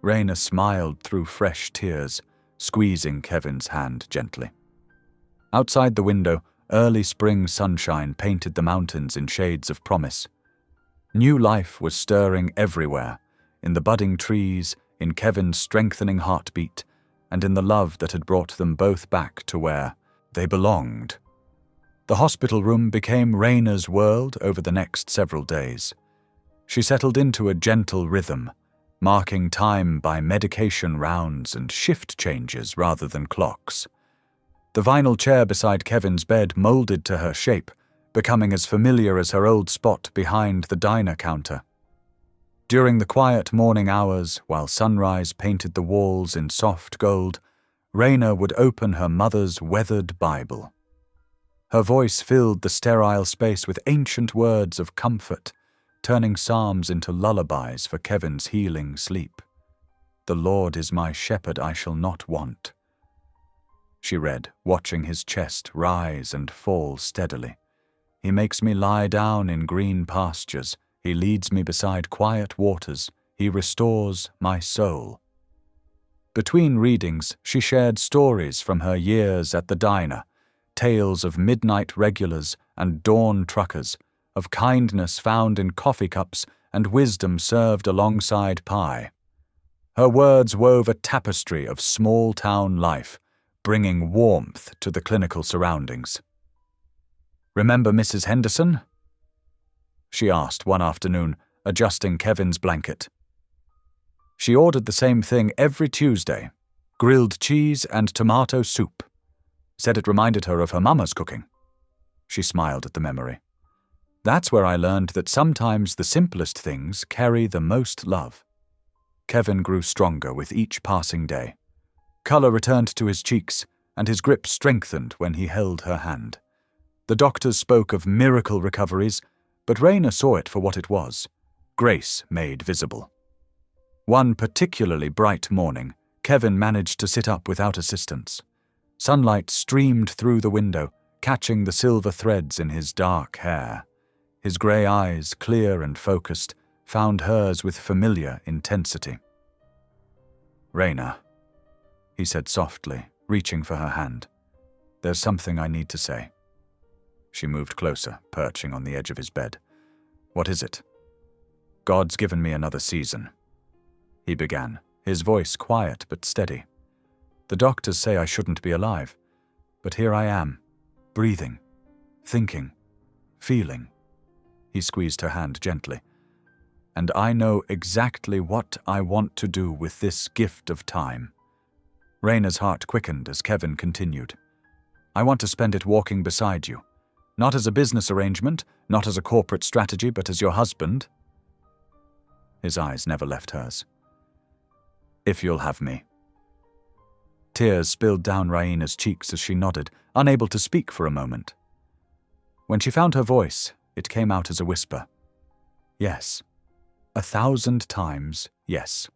Raina smiled through fresh tears, squeezing Kevin's hand gently. Outside the window, early spring sunshine painted the mountains in shades of promise. New life was stirring everywhere, in the budding trees, in Kevin's strengthening heartbeat, and in the love that had brought them both back to where they belonged. The hospital room became Raina's world over the next several days. She settled into a gentle rhythm, marking time by medication rounds and shift changes rather than clocks. The vinyl chair beside Kevin's bed molded to her shape, becoming as familiar as her old spot behind the diner counter. During the quiet morning hours, while sunrise painted the walls in soft gold, Raina would open her mother's weathered Bible. Her voice filled the sterile space with ancient words of comfort, turning psalms into lullabies for Kevin's healing sleep. "The Lord is my shepherd, I shall not want," she read, watching his chest rise and fall steadily. "He makes me lie down in green pastures. He leads me beside quiet waters. He restores my soul." Between readings, she shared stories from her years at the diner, tales of midnight regulars and dawn truckers, of kindness found in coffee cups and wisdom served alongside pie. Her words wove a tapestry of small-town life, bringing warmth to the clinical surroundings. "Remember Mrs. Henderson?" she asked one afternoon, adjusting Kevin's blanket. She ordered the same thing every Tuesday, grilled cheese and tomato soup. Said it reminded her of her mama's cooking. She smiled at the memory. "That's where I learned that sometimes the simplest things carry the most love." Kevin grew stronger with each passing day. Colour returned to his cheeks, and his grip strengthened when he held her hand. The doctors spoke of miracle recoveries, but Raina saw it for what it was, grace made visible. One particularly bright morning, Kevin managed to sit up without assistance. Sunlight streamed through the window, catching the silver threads in his dark hair. His grey eyes, clear and focused, found hers with familiar intensity. "Raina," he said softly, reaching for her hand. "There's something I need to say." She moved closer, perching on the edge of his bed. "What is it?" "God's given me another season," he began, his voice quiet but steady. "The doctors say I shouldn't be alive, but here I am, breathing, thinking, feeling." He squeezed her hand gently. "And I know exactly what I want to do with this gift of time." Raina's heart quickened as Kevin continued. "I want to spend it walking beside you. Not as a business arrangement, not as a corporate strategy, but as your husband." His eyes never left hers. if you'll have me." Tears spilled down Raina's cheeks as she nodded, unable to speak for a moment. When she found her voice, it came out as a whisper. Yes. 1,000 times yes.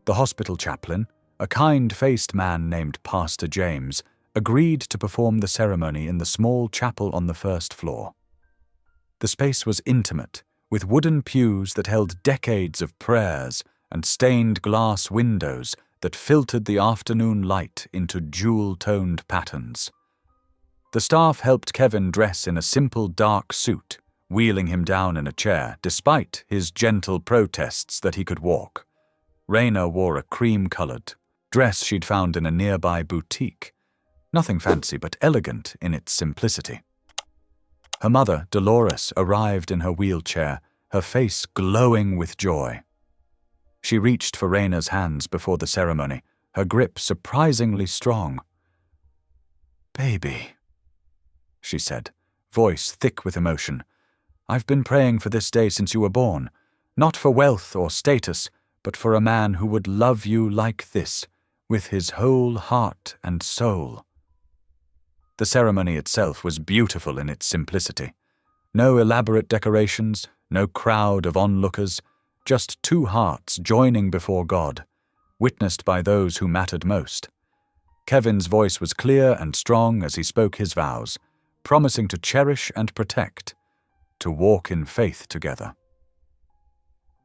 The hospital chaplain, a kind-faced man named Pastor James, agreed to perform the ceremony in the small chapel on the first floor. The space was intimate, with wooden pews that held decades of prayers and stained glass windows that filtered the afternoon light into jewel-toned patterns. The staff helped Kevin dress in a simple dark suit, wheeling him down in a chair despite his gentle protests that he could walk. Raina wore a cream-colored dress she'd found in a nearby boutique, nothing fancy but elegant in its simplicity. Her mother, Dolores, arrived in her wheelchair, her face glowing with joy. She reached for Raina's hands before the ceremony, her grip surprisingly strong. "Baby," she said, voice thick with emotion. "I've been praying for this day since you were born, not for wealth or status, but for a man who would love you like this, with his whole heart and soul." The ceremony itself was beautiful in its simplicity. No elaborate decorations, no crowd of onlookers, just two hearts joining before God, witnessed by those who mattered most. Kevin's voice was clear and strong as he spoke his vows, promising to cherish and protect, to walk in faith together.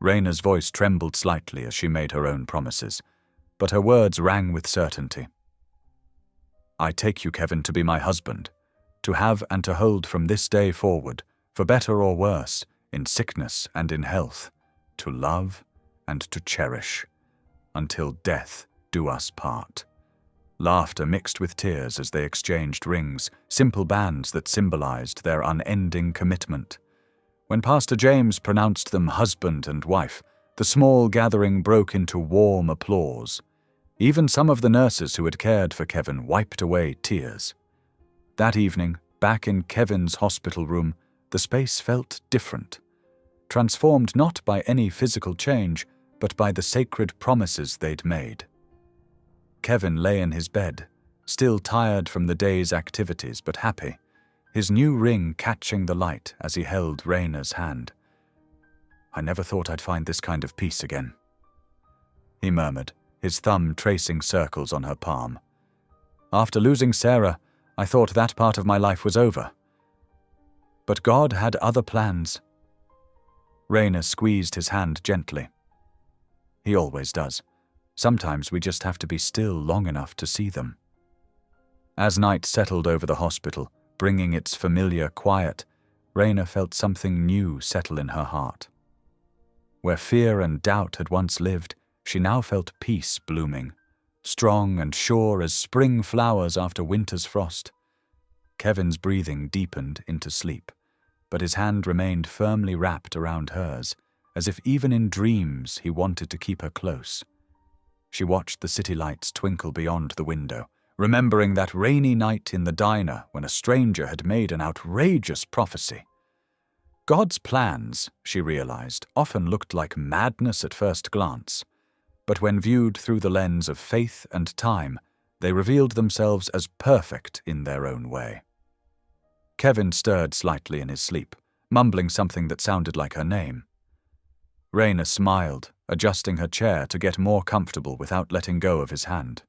Raina's voice trembled slightly as she made her own promises, but her words rang with certainty. "I take you, Kevin, to be my husband, to have and to hold from this day forward, for better or worse, in sickness and in health, to love and to cherish, until death do us part." Laughter mixed with tears as they exchanged rings, simple bands that symbolized their unending commitment. When Pastor James pronounced them husband and wife, the small gathering broke into warm applause. Even some of the nurses who had cared for Kevin wiped away tears. That evening, back in Kevin's hospital room, the space felt different, transformed not by any physical change, but by the sacred promises they'd made. Kevin lay in his bed, still tired from the day's activities but happy, his new ring catching the light as he held Raina's hand. "I never thought I'd find this kind of peace again," he murmured, his thumb tracing circles on her palm. "After losing Sarah, I thought that part of my life was over. But God had other plans." Raina squeezed his hand gently. "He always does. Sometimes we just have to be still long enough to see them." As night settled over the hospital, bringing its familiar quiet, Raina felt something new settle in her heart. Where fear and doubt had once lived, she now felt peace blooming, strong and sure as spring flowers after winter's frost. Kevin's breathing deepened into sleep, but his hand remained firmly wrapped around hers, as if even in dreams he wanted to keep her close. She watched the city lights twinkle beyond the window, remembering that rainy night in the diner when a stranger had made an outrageous prophecy. God's plans, she realized, often looked like madness at first glance, but when viewed through the lens of faith and time, they revealed themselves as perfect in their own way. Kevin stirred slightly in his sleep, mumbling something that sounded like her name. Raina smiled, adjusting her chair to get more comfortable without letting go of his hand.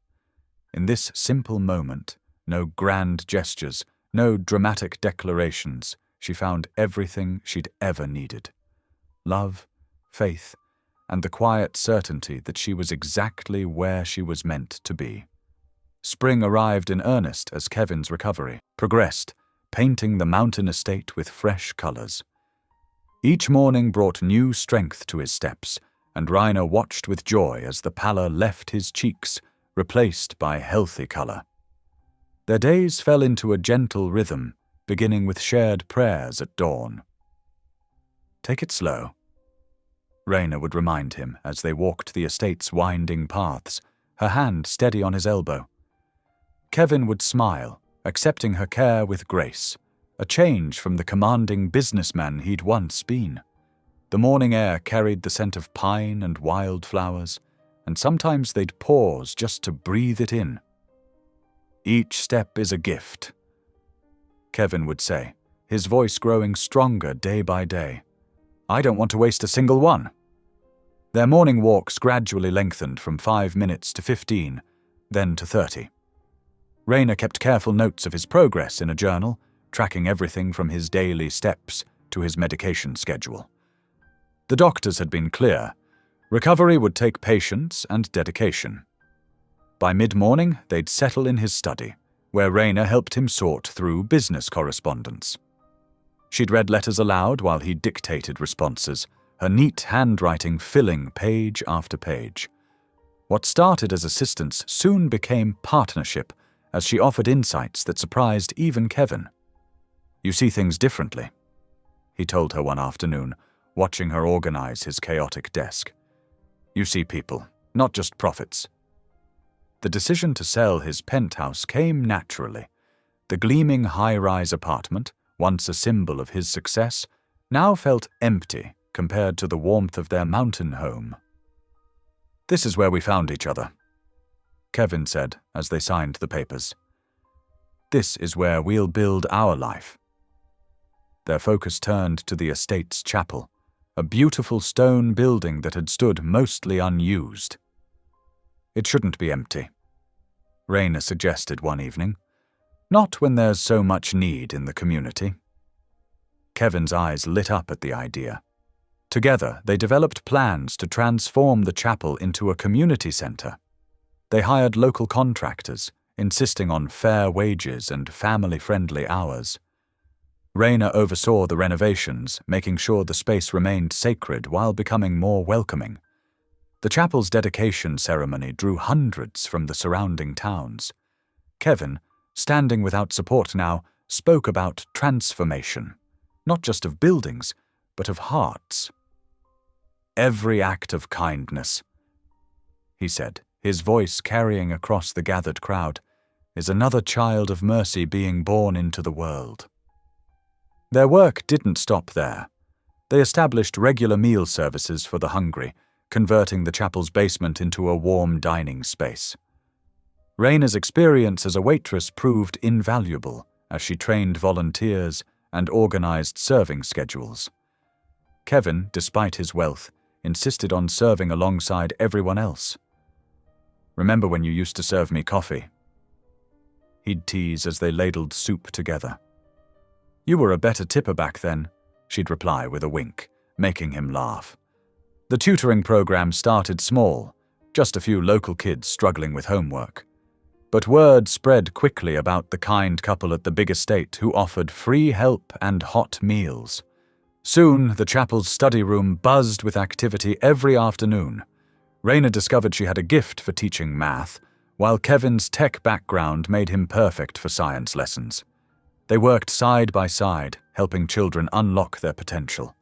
In this simple moment, no grand gestures, no dramatic declarations, she found everything she'd ever needed. Love, faith, and the quiet certainty that she was exactly where she was meant to be. Spring arrived in earnest as Kevin's recovery progressed, painting the mountain estate with fresh colors. Each morning brought new strength to his steps, and Raina watched with joy as the pallor left his cheeks, replaced by healthy color. Their days fell into a gentle rhythm, beginning with shared prayers at dawn. "Take it slow," Raina would remind him as they walked the estate's winding paths, her hand steady on his elbow. Kevin would smile, accepting her care with grace, a change from the commanding businessman he'd once been. The morning air carried the scent of pine and wildflowers, and sometimes they'd pause just to breathe it in. "Each step is a gift," Kevin would say, his voice growing stronger day by day. "I don't want to waste a single one." Their morning walks gradually lengthened from 5 minutes to 15, then to 30. Rayner kept careful notes of his progress in a journal, tracking everything from his daily steps to his medication schedule. The doctors had been clear. Recovery would take patience and dedication. By mid-morning, they'd settle in his study, where Rayner helped him sort through business correspondence. She'd read letters aloud while he dictated responses, her neat handwriting filling page after page. What started as assistance soon became partnership, as she offered insights that surprised even Kevin. "You see things differently," he told her one afternoon, watching her organize his chaotic desk. "You see people, not just profits." The decision to sell his penthouse came naturally. The gleaming high-rise apartment, once a symbol of his success, now felt empty compared to the warmth of their mountain home. "This is where we found each other," Kevin said as they signed the papers. "This is where we'll build our life." Their focus turned to the estate's chapel, a beautiful stone building that had stood mostly unused. "It shouldn't be empty," Rayner suggested one evening. "Not when there's so much need in the community." Kevin's eyes lit up at the idea. Together, they developed plans to transform the chapel into a community center. They hired local contractors, insisting on fair wages and family-friendly hours. Rayner oversaw the renovations, making sure the space remained sacred while becoming more welcoming. The chapel's dedication ceremony drew hundreds from the surrounding towns. Kevin, standing without support now, spoke about transformation, not just of buildings, but of hearts. "Every act of kindness," he said, his voice carrying across the gathered crowd, "is another child of mercy being born into the world." Their work didn't stop there. They established regular meal services for the hungry, converting the chapel's basement into a warm dining space. Rayner's experience as a waitress proved invaluable as she trained volunteers and organized serving schedules. Kevin, despite his wealth, insisted on serving alongside everyone else. "Remember when you used to serve me coffee?" He'd tease as they ladled soup together. "You were a better tipper back then," she'd reply with a wink, making him laugh. The tutoring program started small, just a few local kids struggling with homework. But word spread quickly about the kind couple at the big estate who offered free help and hot meals. Soon, the chapel's study room buzzed with activity every afternoon. Rayner discovered she had a gift for teaching math, while Kevin's tech background made him perfect for science lessons. They worked side by side, helping children unlock their potential.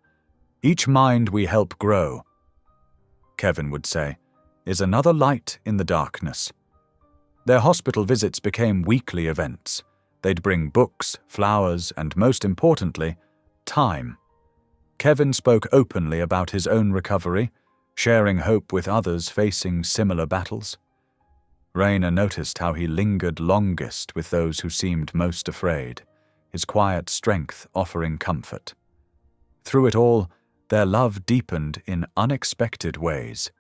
"Each mind we help grow," Kevin would say, "is another light in the darkness." Their hospital visits became weekly events. They'd bring books, flowers, and most importantly, time. Kevin spoke openly about his own recovery, sharing hope with others facing similar battles. Rayner noticed how he lingered longest with those who seemed most afraid, his quiet strength offering comfort. Through it all, their love deepened in unexpected ways.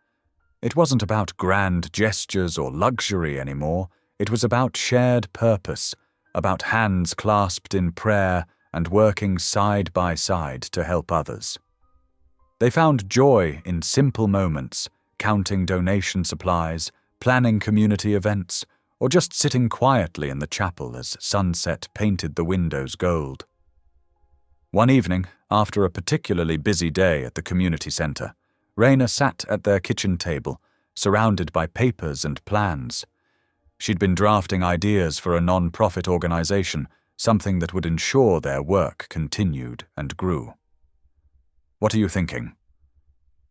It wasn't about grand gestures or luxury anymore. It was about shared purpose, about hands clasped in prayer and working side by side to help others. They found joy in simple moments, counting donation supplies, planning community events, or just sitting quietly in the chapel as sunset painted the windows gold. One evening, after a particularly busy day at the community center, Rayner sat at their kitchen table, surrounded by papers and plans. She'd been drafting ideas for a non-profit organization, something that would ensure their work continued and grew. "What are you thinking?"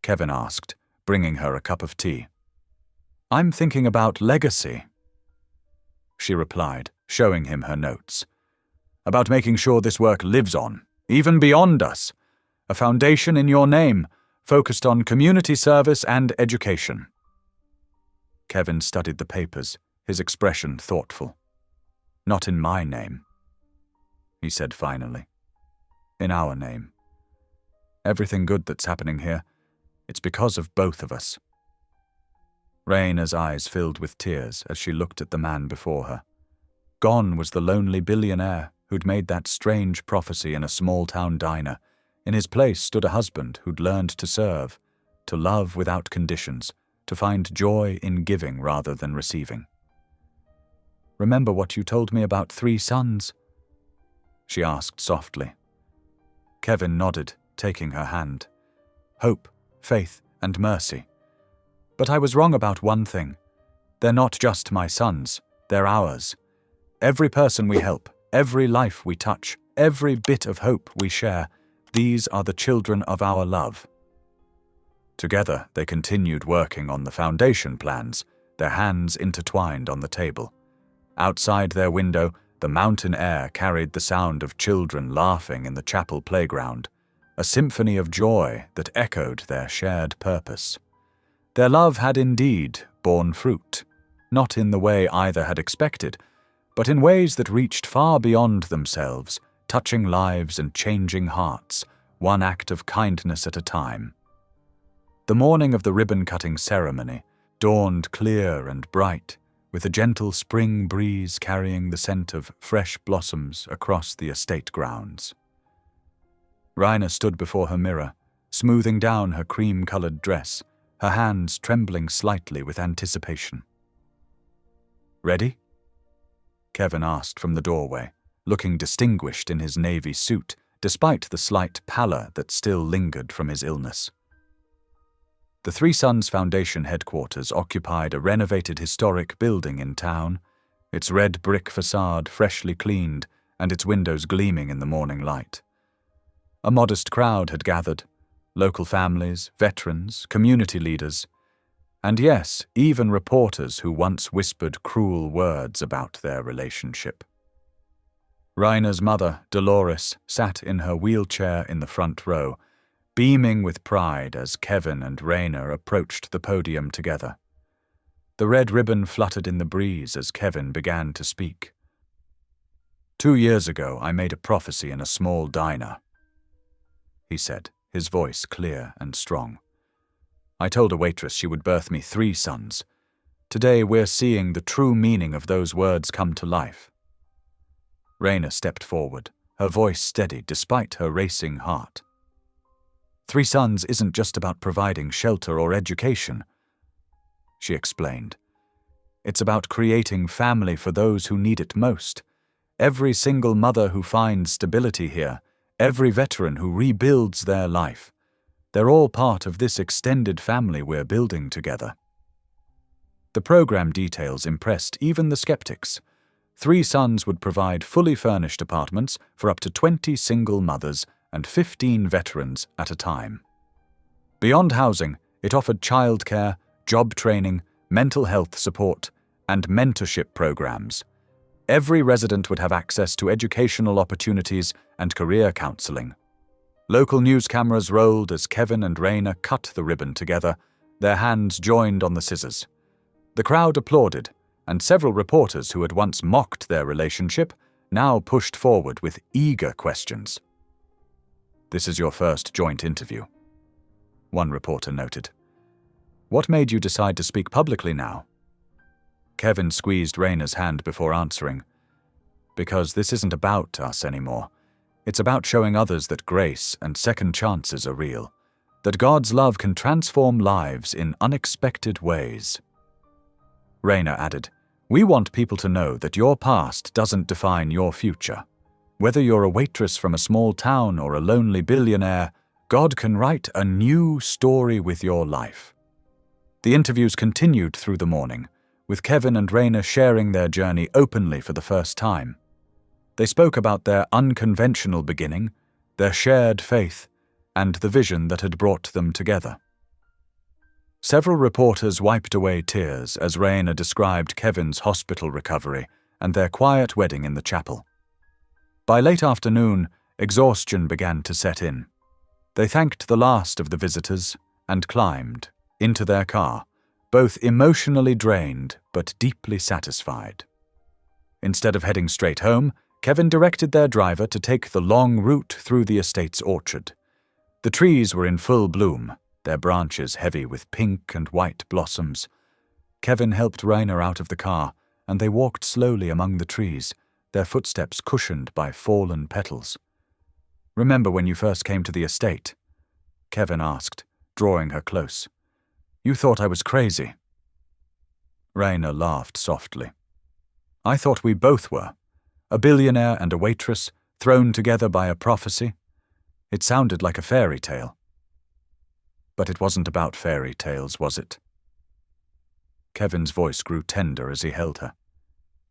Kevin asked, bringing her a cup of tea. "I'm thinking about legacy," she replied, showing him her notes. "About making sure this work lives on, even beyond us. A foundation in your name, focused on community service and education." Kevin studied the papers, his expression thoughtful. "Not in my name," he said finally. "In our name. Everything good that's happening here, it's because of both of us." Raina's eyes filled with tears as she looked at the man before her. Gone was the lonely billionaire who'd made that strange prophecy in a small-town diner. In his place stood a husband who'd learned to serve, to love without conditions, to find joy in giving rather than receiving. "Remember what you told me about 3 sons?" she asked softly. Kevin nodded, taking her hand. "Hope, faith, and mercy. But I was wrong about one thing. They're not just my sons, they're ours. Every person we help, every life we touch, every bit of hope we share, these are the children of our love." Together, they continued working on the foundation plans, their hands intertwined on the table. Outside their window, the mountain air carried the sound of children laughing in the chapel playground, a symphony of joy that echoed their shared purpose. Their love had indeed borne fruit, not in the way either had expected, but in ways that reached far beyond themselves, touching lives and changing hearts, one act of kindness at a time. The morning of the ribbon-cutting ceremony dawned clear and bright, with a gentle spring breeze carrying the scent of fresh blossoms across the estate grounds. Raina stood before her mirror, smoothing down her cream-colored dress, her hands trembling slightly with anticipation. "Ready?" Kevin asked from the doorway, looking distinguished in his navy suit, despite the slight pallor that still lingered from his illness. The Three Sons Foundation headquarters occupied a renovated historic building in town, its red brick facade freshly cleaned and its windows gleaming in the morning light. A modest crowd had gathered, local families, veterans, community leaders, and yes, even reporters who once whispered cruel words about their relationship. Raina's mother, Dolores, sat in her wheelchair in the front row, beaming with pride as Kevin and Raina approached the podium together. The red ribbon fluttered in the breeze as Kevin began to speak. "2 years ago, I made a prophecy in a small diner," he said, his voice clear and strong. "I told a waitress she would birth me 3 sons. Today we're seeing the true meaning of those words come to life." Raina stepped forward, her voice steady despite her racing heart. 3 sons isn't just about providing shelter or education," she explained. "It's about creating family for those who need it most. Every single mother who finds stability here, every veteran who rebuilds their life. They're all part of this extended family we're building together." The program details impressed even the skeptics. 3 Sons would provide fully furnished apartments for up to 20 single mothers and 15 veterans at a time. Beyond housing, it offered childcare, job training, mental health support, and mentorship programs. Every resident would have access to educational opportunities and career counseling. Local news cameras rolled as Kevin and Raina cut the ribbon together, their hands joined on the scissors. The crowd applauded, and several reporters who had once mocked their relationship now pushed forward with eager questions. "This is your first joint interview," one reporter noted. "What made you decide to speak publicly now?" Kevin squeezed Raina's hand before answering. "Because this isn't about us anymore. It's about showing others that grace and second chances are real, that God's love can transform lives in unexpected ways." Raina added, "We want people to know that your past doesn't define your future. Whether you're a waitress from a small town or a lonely billionaire, God can write a new story with your life." The interviews continued through the morning, with Kevin and Raina sharing their journey openly for the first time. They spoke about their unconventional beginning, their shared faith, and the vision that had brought them together. Several reporters wiped away tears as Raina described Kevin's hospital recovery and their quiet wedding in the chapel. By late afternoon, exhaustion began to set in. They thanked the last of the visitors and climbed into their car, both emotionally drained but deeply satisfied. Instead of heading straight home, Kevin directed their driver to take the long route through the estate's orchard. The trees were in full bloom, their branches heavy with pink and white blossoms. Kevin helped Raina out of the car, and they walked slowly among the trees, their footsteps cushioned by fallen petals. "Remember when you first came to the estate?" Kevin asked, drawing her close. "You thought I was crazy." Raina laughed softly. "I thought we both were. A billionaire and a waitress, thrown together by a prophecy. It sounded like a fairy tale." "But it wasn't about fairy tales, was it?" Kevin's voice grew tender as he held her.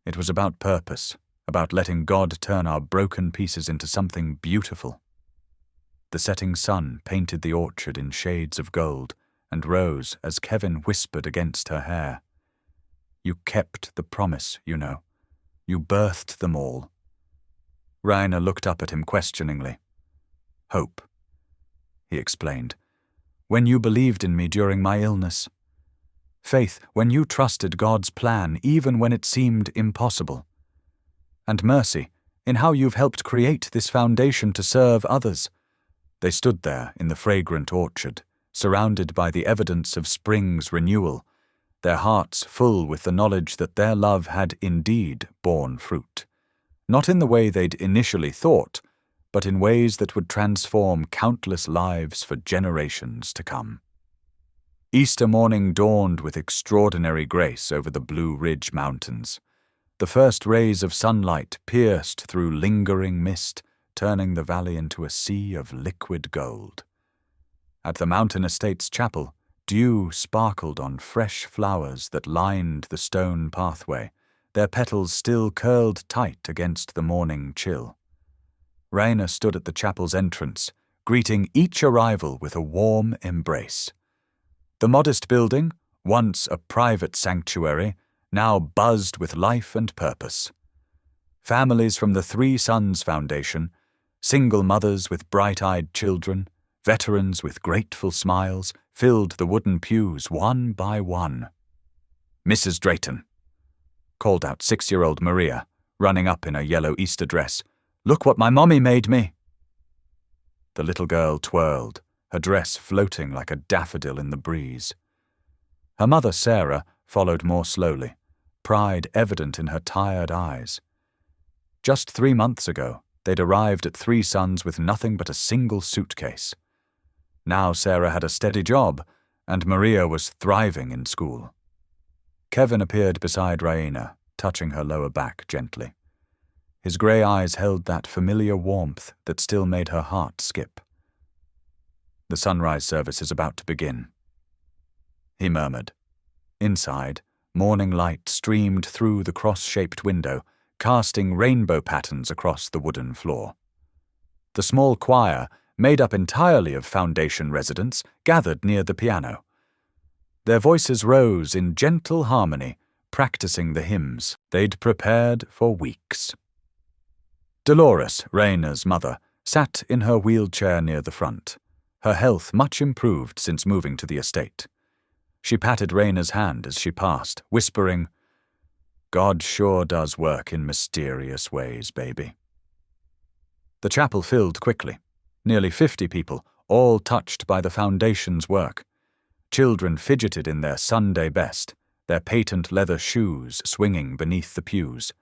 "It was about purpose, about letting God turn our broken pieces into something beautiful." The setting sun painted the orchard in shades of gold and rose as Kevin whispered against her hair. "You kept the promise, you know. You birthed them all." Raina looked up at him questioningly. "Hope," he explained. "When you believed in me during my illness. Faith, when you trusted God's plan even when it seemed impossible. And mercy, in how you've helped create this foundation to serve others." They stood there in the fragrant orchard, surrounded by the evidence of spring's renewal, their hearts full with the knowledge that their love had indeed borne fruit. Not in the way they'd initially thought, but in ways that would transform countless lives for generations to come. Easter morning dawned with extraordinary grace over the Blue Ridge Mountains. The first rays of sunlight pierced through lingering mist, turning the valley into a sea of liquid gold. At the mountain estate's chapel, dew sparkled on fresh flowers that lined the stone pathway, their petals still curled tight against the morning chill. Raina stood at the chapel's entrance, greeting each arrival with a warm embrace. The modest building, once a private sanctuary, now buzzed with life and purpose. Families from the Three Sons Foundation, single mothers with bright-eyed children, veterans with grateful smiles, filled the wooden pews one by one. "Mrs. Drayton," called out 6-year-old Maria, running up in a yellow Easter dress. "Look what my mommy made me." The little girl twirled, her dress floating like a daffodil in the breeze. Her mother, Sarah, followed more slowly, pride evident in her tired eyes. Just 3 months ago, they'd arrived at Three Sons with nothing but a single suitcase. Now Sarah had a steady job, and Maria was thriving in school. Kevin appeared beside Raina, touching her lower back gently. His grey eyes held that familiar warmth that still made her heart skip. "The sunrise service is about to begin," he murmured. Inside, morning light streamed through the cross-shaped window, casting rainbow patterns across the wooden floor. The small choir, made up entirely of Foundation residents, gathered near the piano. Their voices rose in gentle harmony, practicing the hymns they'd prepared for weeks. Dolores, Raina's mother, sat in her wheelchair near the front, her health much improved since moving to the estate. She patted Raina's hand as she passed, whispering, "God sure does work in mysterious ways, baby." The chapel filled quickly. Nearly 50 people, all touched by the Foundation's work. Children fidgeted in their Sunday best, their patent leather shoes swinging beneath the pews.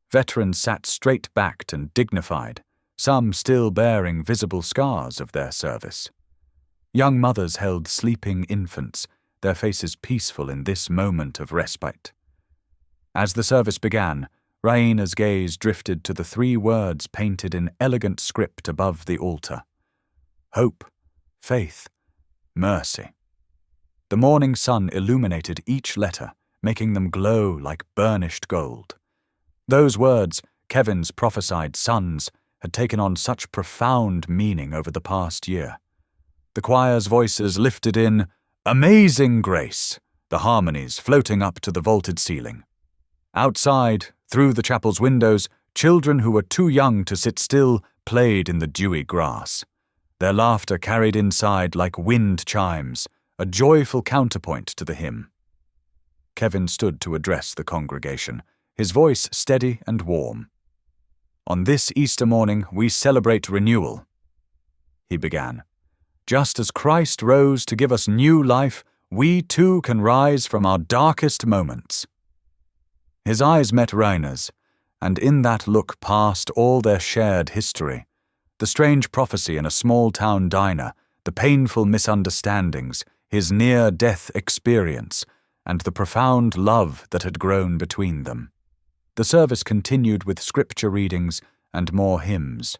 Veterans sat straight-backed and dignified, some still bearing visible scars of their service. Young mothers held sleeping infants, their faces peaceful in this moment of respite. As the service began, Raina's gaze drifted to the 3 words painted in elegant script above the altar. Hope, faith, mercy. The morning sun illuminated each letter, making them glow like burnished gold. Those words, Kevin's prophesied sons, had taken on such profound meaning over the past year. The choir's voices lifted in amazing grace, the harmonies floating up to the vaulted ceiling. Outside, through the chapel's windows, children who were too young to sit still played in the dewy grass. Their laughter carried inside like wind chimes, a joyful counterpoint to the hymn. Kevin stood to address the congregation, his voice steady and warm. "On this Easter morning, we celebrate renewal," he began. "Just as Christ rose to give us new life, we too can rise from our darkest moments." His eyes met Rainer's, and in that look passed all their shared history, the strange prophecy in a small-town diner, the painful misunderstandings, his near-death experience, and the profound love that had grown between them. The service continued with scripture readings and more hymns.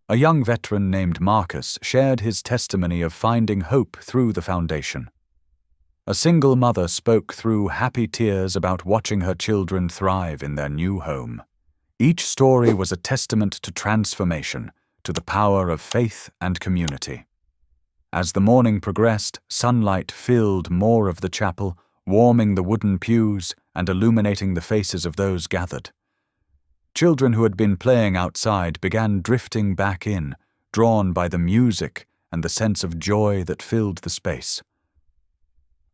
A young veteran named Marcus shared his testimony of finding hope through the foundation. A single mother spoke through happy tears about watching her children thrive in their new home. Each story was a testament to transformation, to the power of faith and community. As the morning progressed, sunlight filled more of the chapel, warming the wooden pews and illuminating the faces of those gathered. Children who had been playing outside began drifting back in, drawn by the music and the sense of joy that filled the space.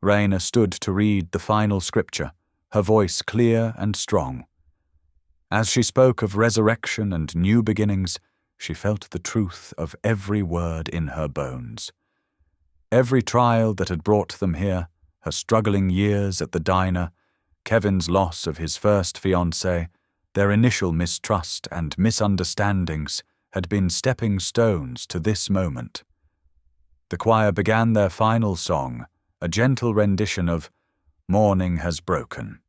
Raina stood to read the final scripture, her voice clear and strong. As she spoke of resurrection and new beginnings, she felt the truth of every word in her bones. Every trial that had brought them here, her struggling years at the diner, Kevin's loss of his first fiancée, their initial mistrust and misunderstandings had been stepping stones to this moment. The choir began their final song, a gentle rendition of "Morning Has Broken."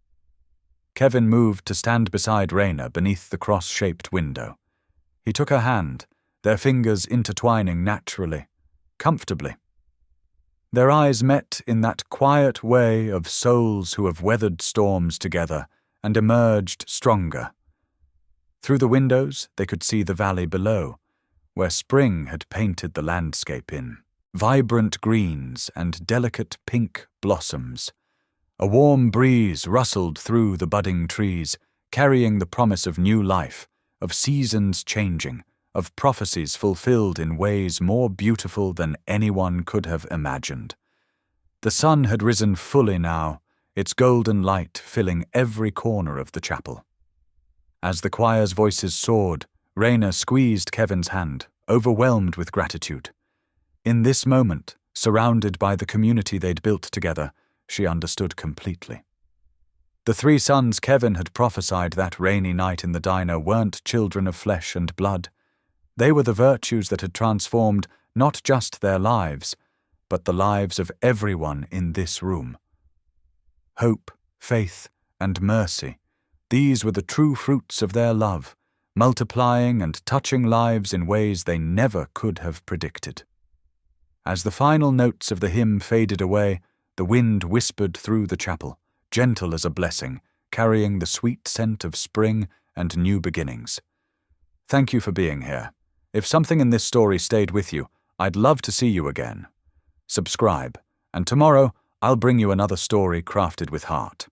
Kevin moved to stand beside Raina beneath the cross-shaped window. He took her hand, their fingers intertwining naturally, comfortably. Their eyes met in that quiet way of souls who have weathered storms together and emerged stronger. Through the windows, they could see the valley below, where spring had painted the landscape in vibrant greens and delicate pink blossoms. A warm breeze rustled through the budding trees, carrying the promise of new life, of seasons changing, of prophecies fulfilled in ways more beautiful than anyone could have imagined. The sun had risen fully now, its golden light filling every corner of the chapel. As the choir's voices soared, Raina squeezed Kevin's hand, overwhelmed with gratitude. In this moment, surrounded by the community they'd built together, she understood completely. The three sons Kevin had prophesied that rainy night in the diner weren't children of flesh and blood. They were the virtues that had transformed not just their lives, but the lives of everyone in this room. Hope, faith, and mercy, these were the true fruits of their love, multiplying and touching lives in ways they never could have predicted. As the final notes of the hymn faded away, the wind whispered through the chapel, gentle as a blessing, carrying the sweet scent of spring and new beginnings. Thank you for being here. If something in this story stayed with you, I'd love to see you again. Subscribe, and tomorrow I'll bring you another story crafted with heart.